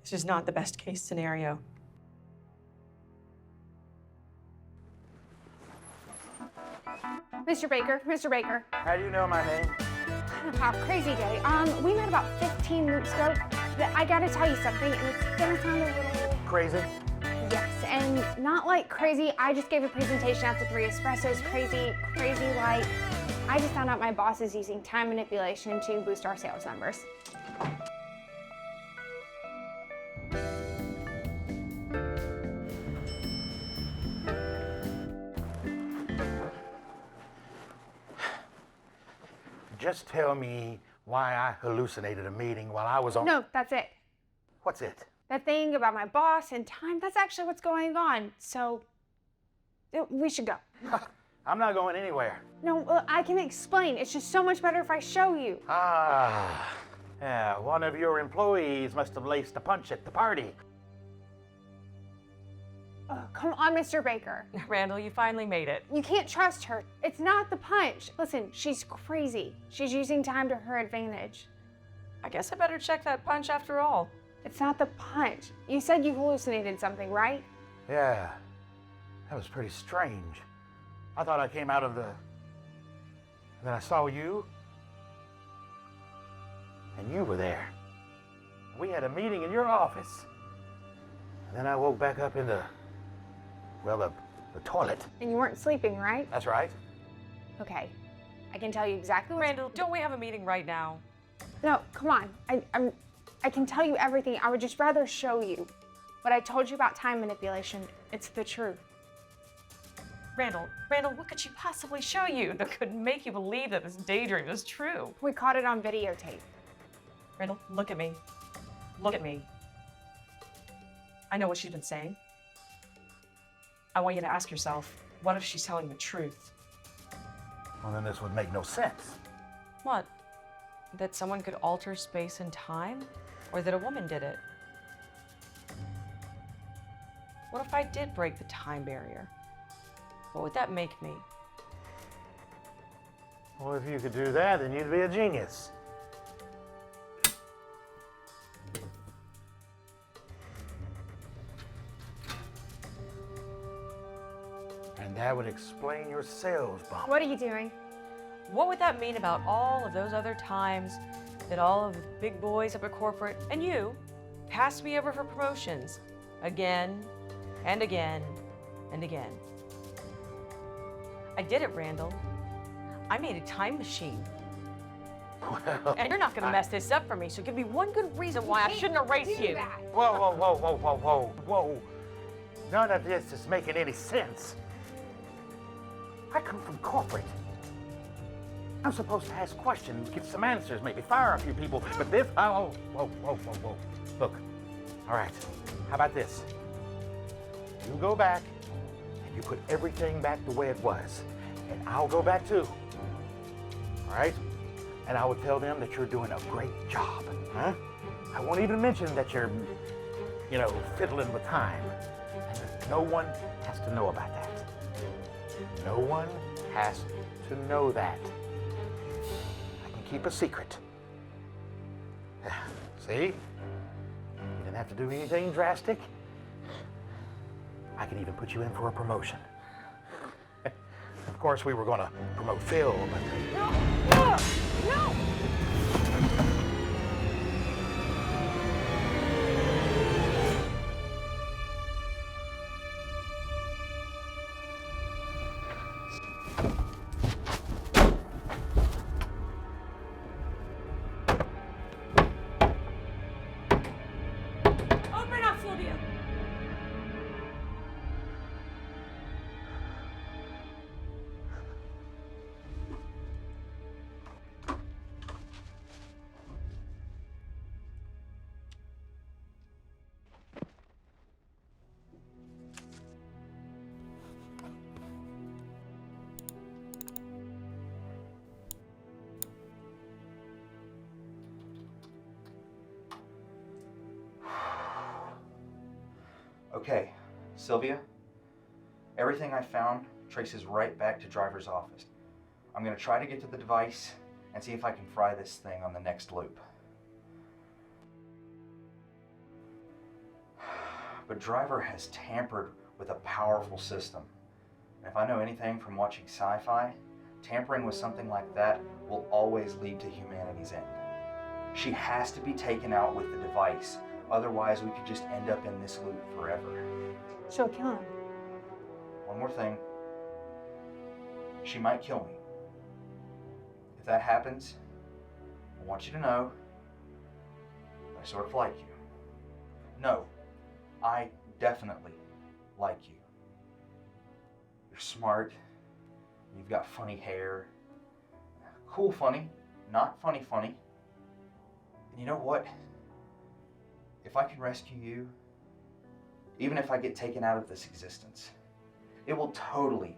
This is not the best case scenario. Mr. Baker, Mr. Baker. How do you know my name? Wow, crazy day. We met about 15 minutes ago. I gotta tell you something, and it's gonna sound a little... Crazy? Yes, and not like crazy. I just gave a presentation after 3 espressos. Crazy like... I just found out my boss is using time manipulation to boost our sales numbers. Just tell me why I hallucinated a meeting while I was on... No, that's it. What's it? That thing about my boss and time, that's actually what's going on. So, we should go. I'm not going anywhere. No, well, I can explain. It's just so much better if I show you. Ah, yeah, one of your employees must have laced a punch at the party. Oh, come on, Mr. Baker. Randall, you finally made it. You can't trust her. It's not the punch. Listen, she's crazy. She's using time to her advantage. I guess I better check that punch after all. It's not the punch. You said you hallucinated something, right? Yeah, that was pretty strange. I thought I came out of the... Then I saw you. And you were there. We had a meeting in your office. And then I woke back up in the... Well, the toilet. And you weren't sleeping, right? That's right. Okay. I can tell you exactly what... Randall, don't we have a meeting right now? No, come on. I can tell you everything. I would just rather show you. What I told you about time manipulation, it's the truth. Randall, what could she possibly show you that could make you believe that this daydream is true? We caught it on videotape. Randall, look at me. Look at me. I know what she's been saying. I want you to ask yourself, what if she's telling the truth? Well, then this would make no sense. What? That someone could alter space and time? Or that a woman did it? What if I did break the time barrier? What would that make me? Well, if you could do that, then you'd be a genius. And And that would explain your sales bump. What are you doing? What would that mean about all of those other times that all of the big boys up at corporate and you passed me over for promotions again and again and again? I did it, Randall. I made a time machine. Well, And you're not gonna mess this up for me, so give me one good reason why I shouldn't erase you. whoa, whoa, whoa, whoa, whoa, whoa, whoa. None of this is making any sense. I come from corporate. I'm supposed to ask questions, get some answers, maybe fire a few people, but this, oh, whoa, whoa, whoa, whoa. Look, all right, how about this? You go back and you put everything back the way it was, and I'll go back too, all right? And I will tell them that you're doing a great job, huh? I won't even mention that you're, fiddling with time. And no one has to know about that. No one has to know that. I can keep a secret. See? You didn't have to do anything drastic. I can even put you in for a promotion. Of course, we were going to promote Phil, but... No! Open up, Sylvia! Okay, Sylvia, everything I found traces right back to driver's office. I'm gonna try to get to the device and see if I can fry this thing on the next loop. But driver has tampered with a powerful system. And if I know anything from watching sci-fi, tampering with something like that will always lead to humanity's end. She has to be taken out with the device. Otherwise, we could just end up in this loop forever. She'll kill him. One more thing. She might kill me. If that happens, I want you to know I sort of like you. No, I definitely like you. You're smart. You've got funny hair. Cool funny, not funny funny. And you know what? If I can rescue you, even if I get taken out of this existence, it will totally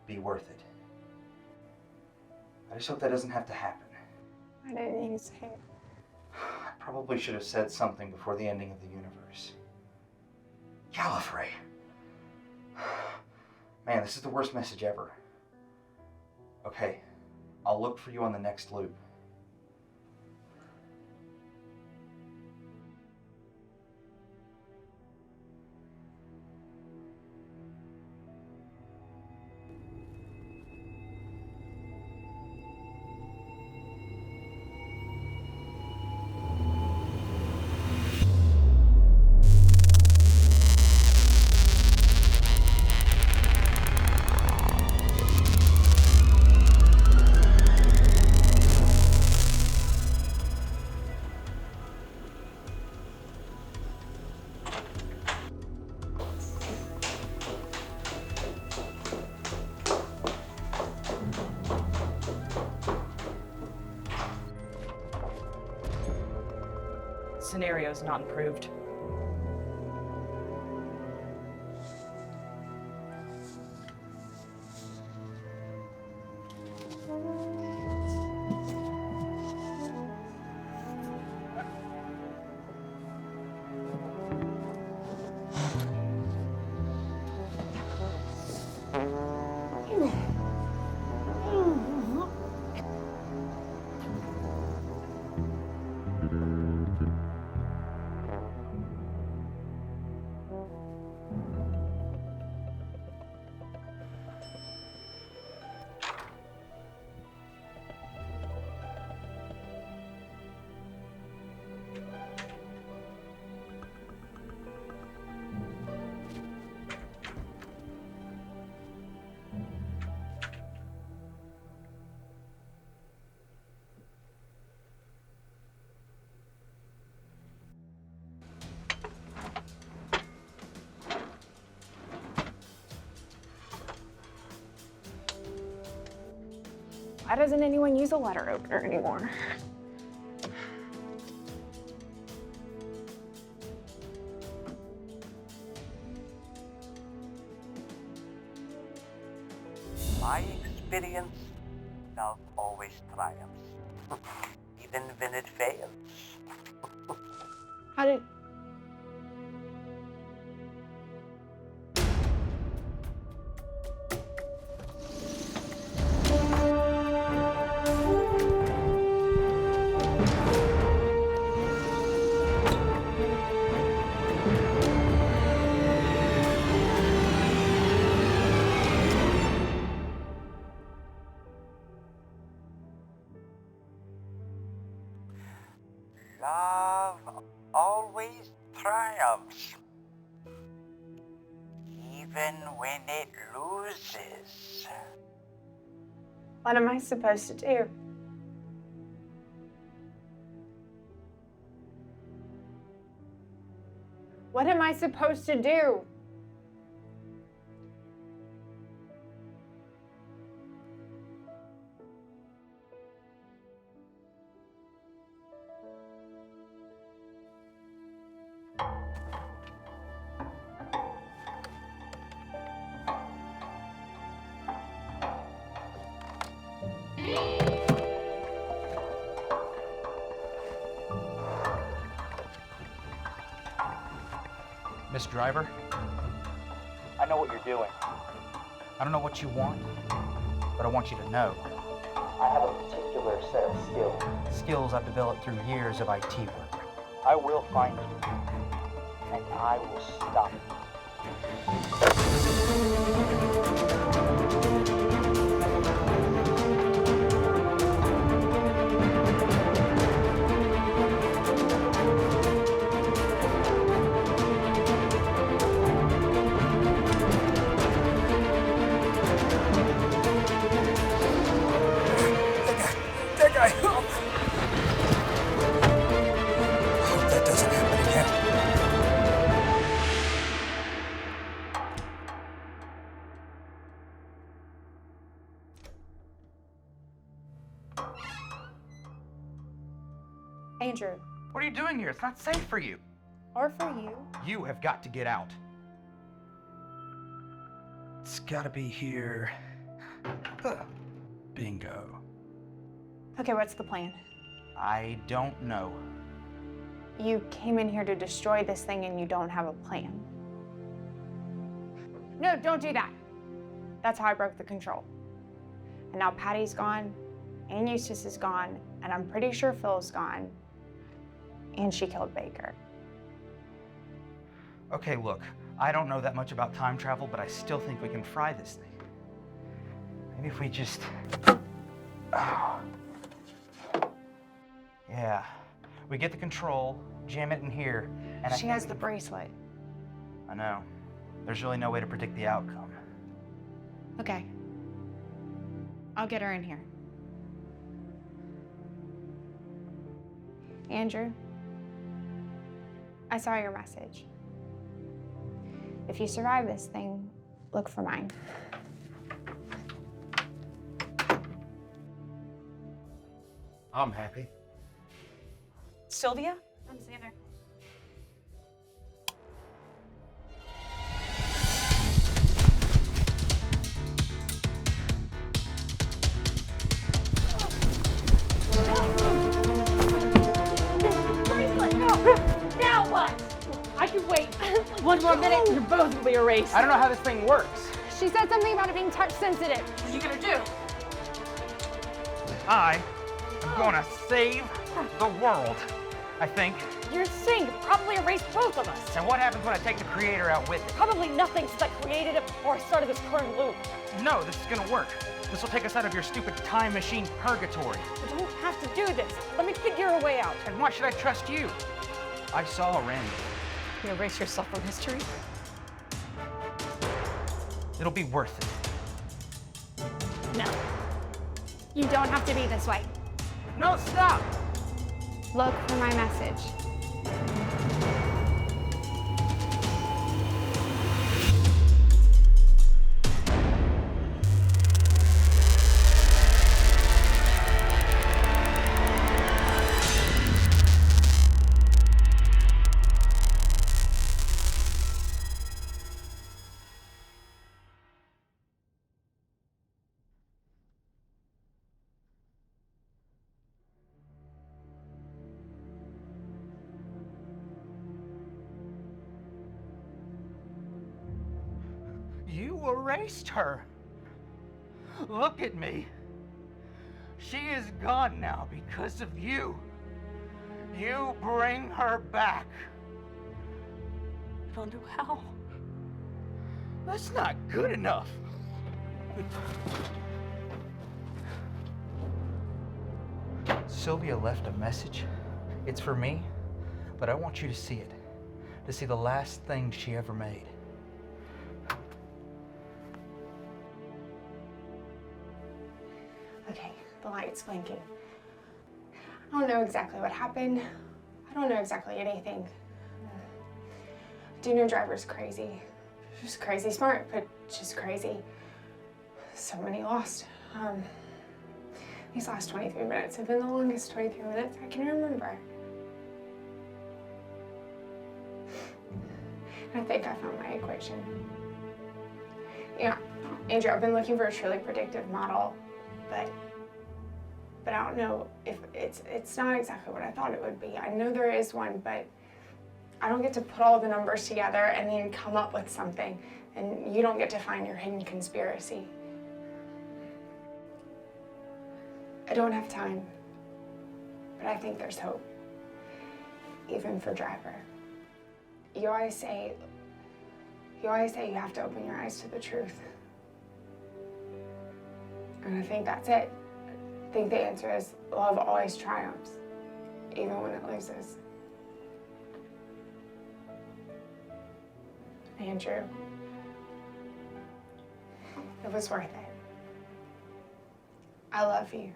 be worth it. I just hope that doesn't have to happen. I didn't use hair. I probably should have said something before the ending of the universe. Gallifrey. Man, this is the worst message ever. Okay, I'll look for you on the next loop. Scenario's not improved. Why doesn't anyone use a letter opener anymore? My experience, love always triumphs, even when it fails. How did... Love always triumphs, even when it loses. What am I supposed to do? What am I supposed to do? Miss Driver, I know what you're doing. I don't know what you want, but I want you to know. I have a particular set of skills. Skills I've developed through years of IT work. I will find you, and I will stop you. Andrew. What are you doing here? It's not safe for you. Or for you. You have got to get out. It's gotta be here. Bingo. Okay, what's the plan? I don't know. You came in here to destroy this thing and you don't have a plan. No, don't do that. That's how I broke the control. And now Patty's gone, and Eustace is gone, and I'm pretty sure Phil's gone. And she killed Baker. Okay, look, I don't know that much about time travel, but I still think we can fry this thing. Maybe if we just... Oh. Yeah. We get the control, jam it in here, and She has the bracelet. I know. There's really no way to predict the outcome. Okay. I'll get her in here. Andrew, I saw your message. If you survive this thing, look for mine. I'm happy. Sylvia? I'm Xander. Now what? I can wait. One more minute, you're both will be erased. I don't know how this thing works. She said something about it being touch sensitive. What are you gonna do? I am gonna save the world, I think. You're saying you probably erased both of us. And what happens when I take the creator out with it? Probably nothing since I created it before I started this current loop. No, this is gonna work. This will take us out of your stupid time machine purgatory. You don't have to do this. Let me figure a way out. And why should I trust you? I saw Randy. You erase yourself from history? It'll be worth it. No. You don't have to be this way. No, stop! Look for my message. You erased her. Look at me. She is gone now because of you. You bring her back. I don't know how. That's not good enough. Sylvia left a message. It's for me, but I want you to see it. To see the last thing she ever made. Okay, the light's blinking. I don't know exactly what happened. I don't know exactly anything. I do know Driver's crazy. She's crazy smart, but she's crazy. So many lost. These last 23 minutes have been the longest 23 minutes I can remember. I think I found my equation. Yeah, Andrew, I've been looking for a truly predictive model, but I don't know if it's not exactly what I thought it would be. I know there is one, but I don't get to put all the numbers together and then come up with something, and you don't get to find your hidden conspiracy. I don't have time, but I think there's hope, even for Driver. You always say you have to open your eyes to the truth. And I think that's it. I think the answer is love always triumphs, even when it loses. Andrew, it was worth it. I love you.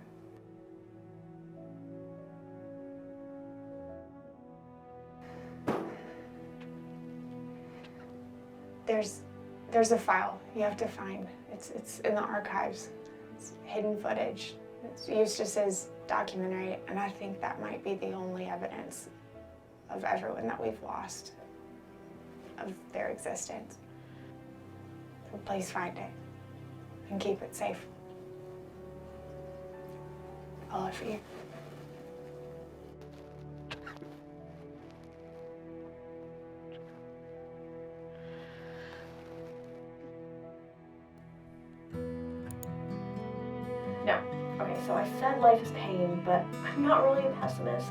There's a file you have to find. It's in the archives. It's hidden footage. It's Eustace's documentary, and I think that might be the only evidence of everyone that we've lost, of their existence. So please find it and keep it safe. I love you. No. Okay, so I said life is pain, but I'm not really a pessimist.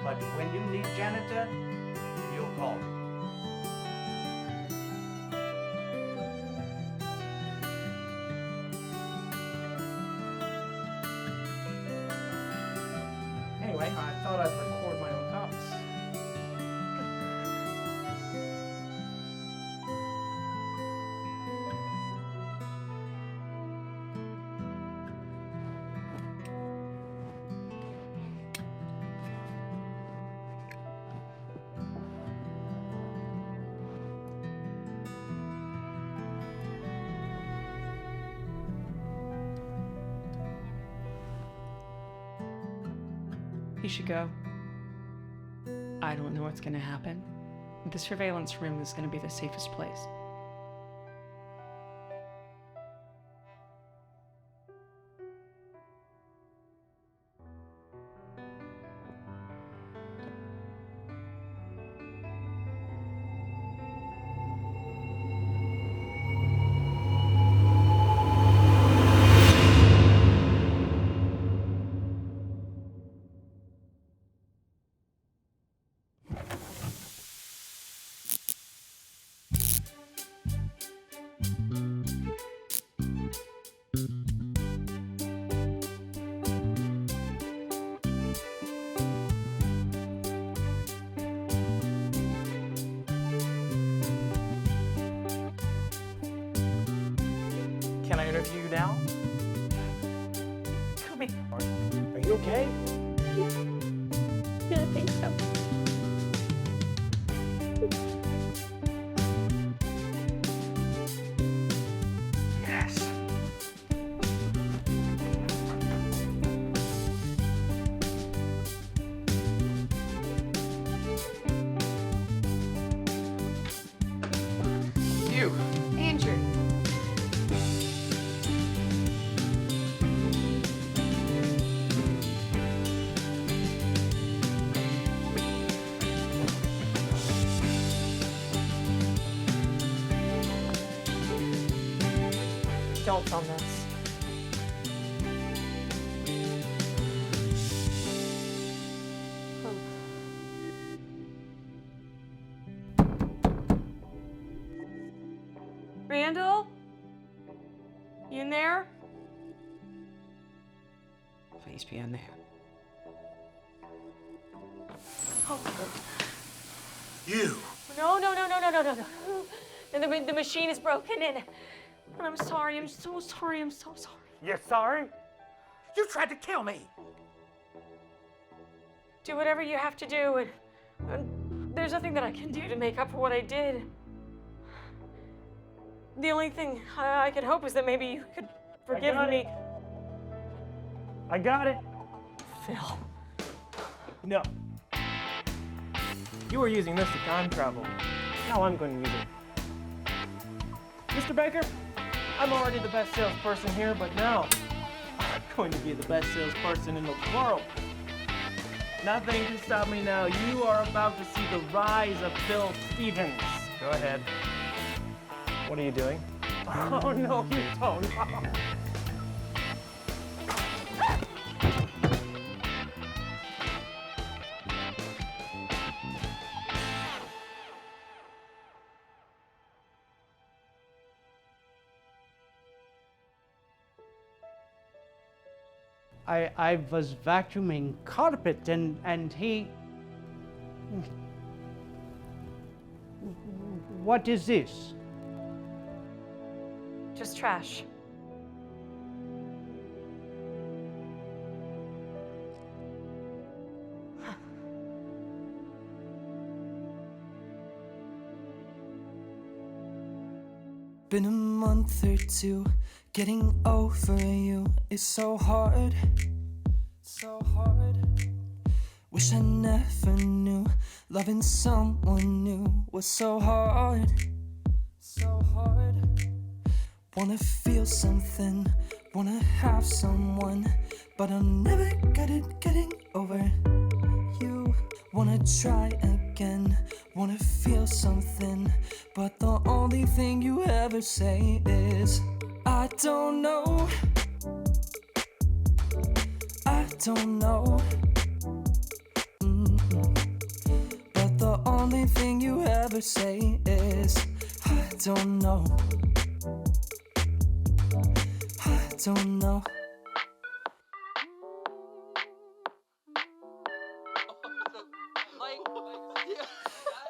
But when you need janitor, you'll call me. Anyway, I thought I'd record my own thoughts. You should go. I don't know what's gonna happen. The surveillance room is gonna be the safest place. Can I interview you now? Come here. Are you okay? Yeah, I think so. Yes. don't film this. Randall? You in there? Please be in there. Oh. You! No. The machine is broken and I'm sorry. I'm so sorry. I'm so sorry. You're sorry? You tried to kill me! Do whatever you have to do, and there's nothing that I can do to make up for what I did. The only thing I could hope is that maybe you could forgive me. I got it. Phil. No. You were using this to time travel. Now I'm going to use it. Mr. Baker, I'm already the best salesperson here, but now I'm going to be the best salesperson in the world. Nothing can stop me now. You are about to see the rise of Phil Stevens. Go ahead. What are you doing? Oh, no, you don't. I was vacuuming carpet and he... What is this? Just trash. Been a month or two, getting over you is so hard, so hard. Wish I never knew loving someone new was so hard, so hard. Wanna feel something, wanna have someone, but I'll never get it getting over you. Wanna try again, wanna feel something, but the only thing you ever say is I don't know, I don't know. But the only thing you ever say is I don't know, I don't know.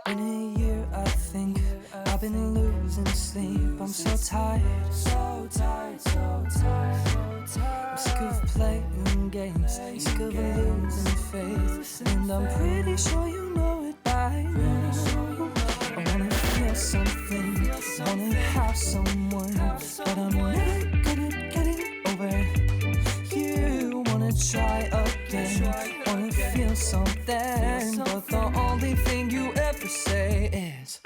Been a year, I think. I've been losing sleep. I'm so tired, so tired, so tired, so tired. I'm sick of playing games, sick of losing faith, and I'm pretty sure you know it by now. I wanna feel something, wanna have someone, but I'm never good at getting over you. Wanna try again, wanna feel something, but the only thing you ever say is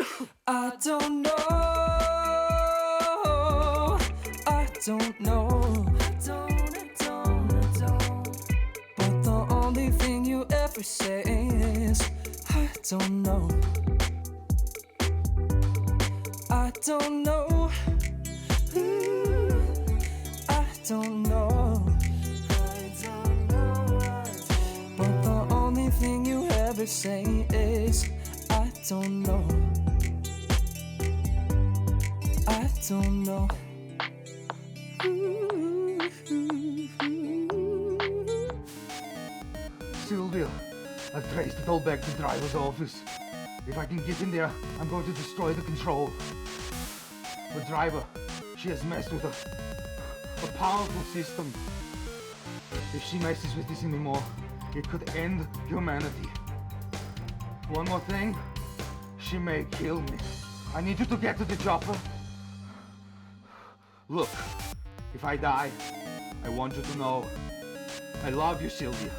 I don't know, I don't know, I don't. But the only thing you ever say is I don't know, I don't know, I don't know. But the only thing you ever say is I don't know, I don't know. Sylvia, I've traced it all back to the driver's office. If I can get in there, I'm going to destroy the control. The driver, she has messed with a powerful system. If she messes with this anymore, it could end humanity. One more thing, she may kill me. I need you to get to the chopper. Look, if I die, I want you to know I love you, Sylvia.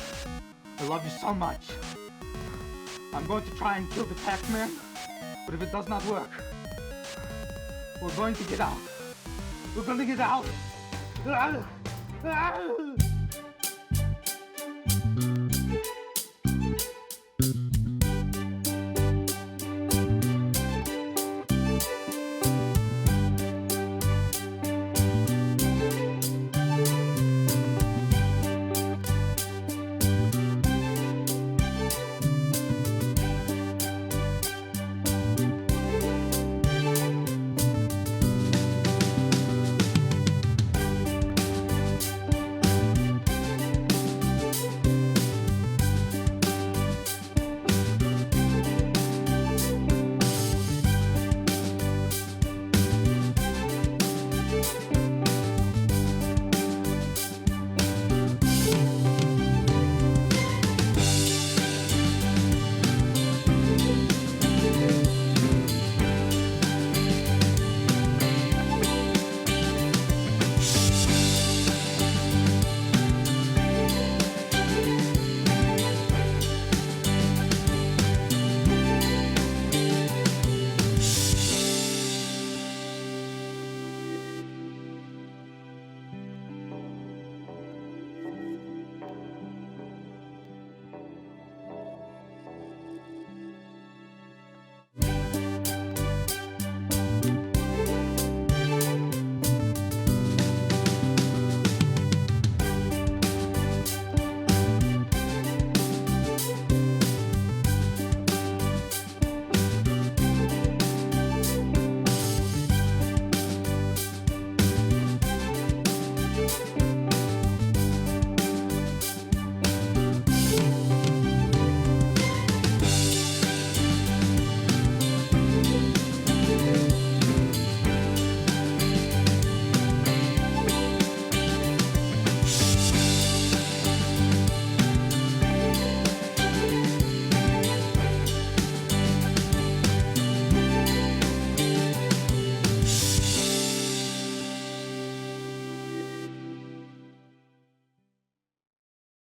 I love you so much. I'm going to try and kill the Pac-Man, but if it does not work, we're going to get out. We're going to get out.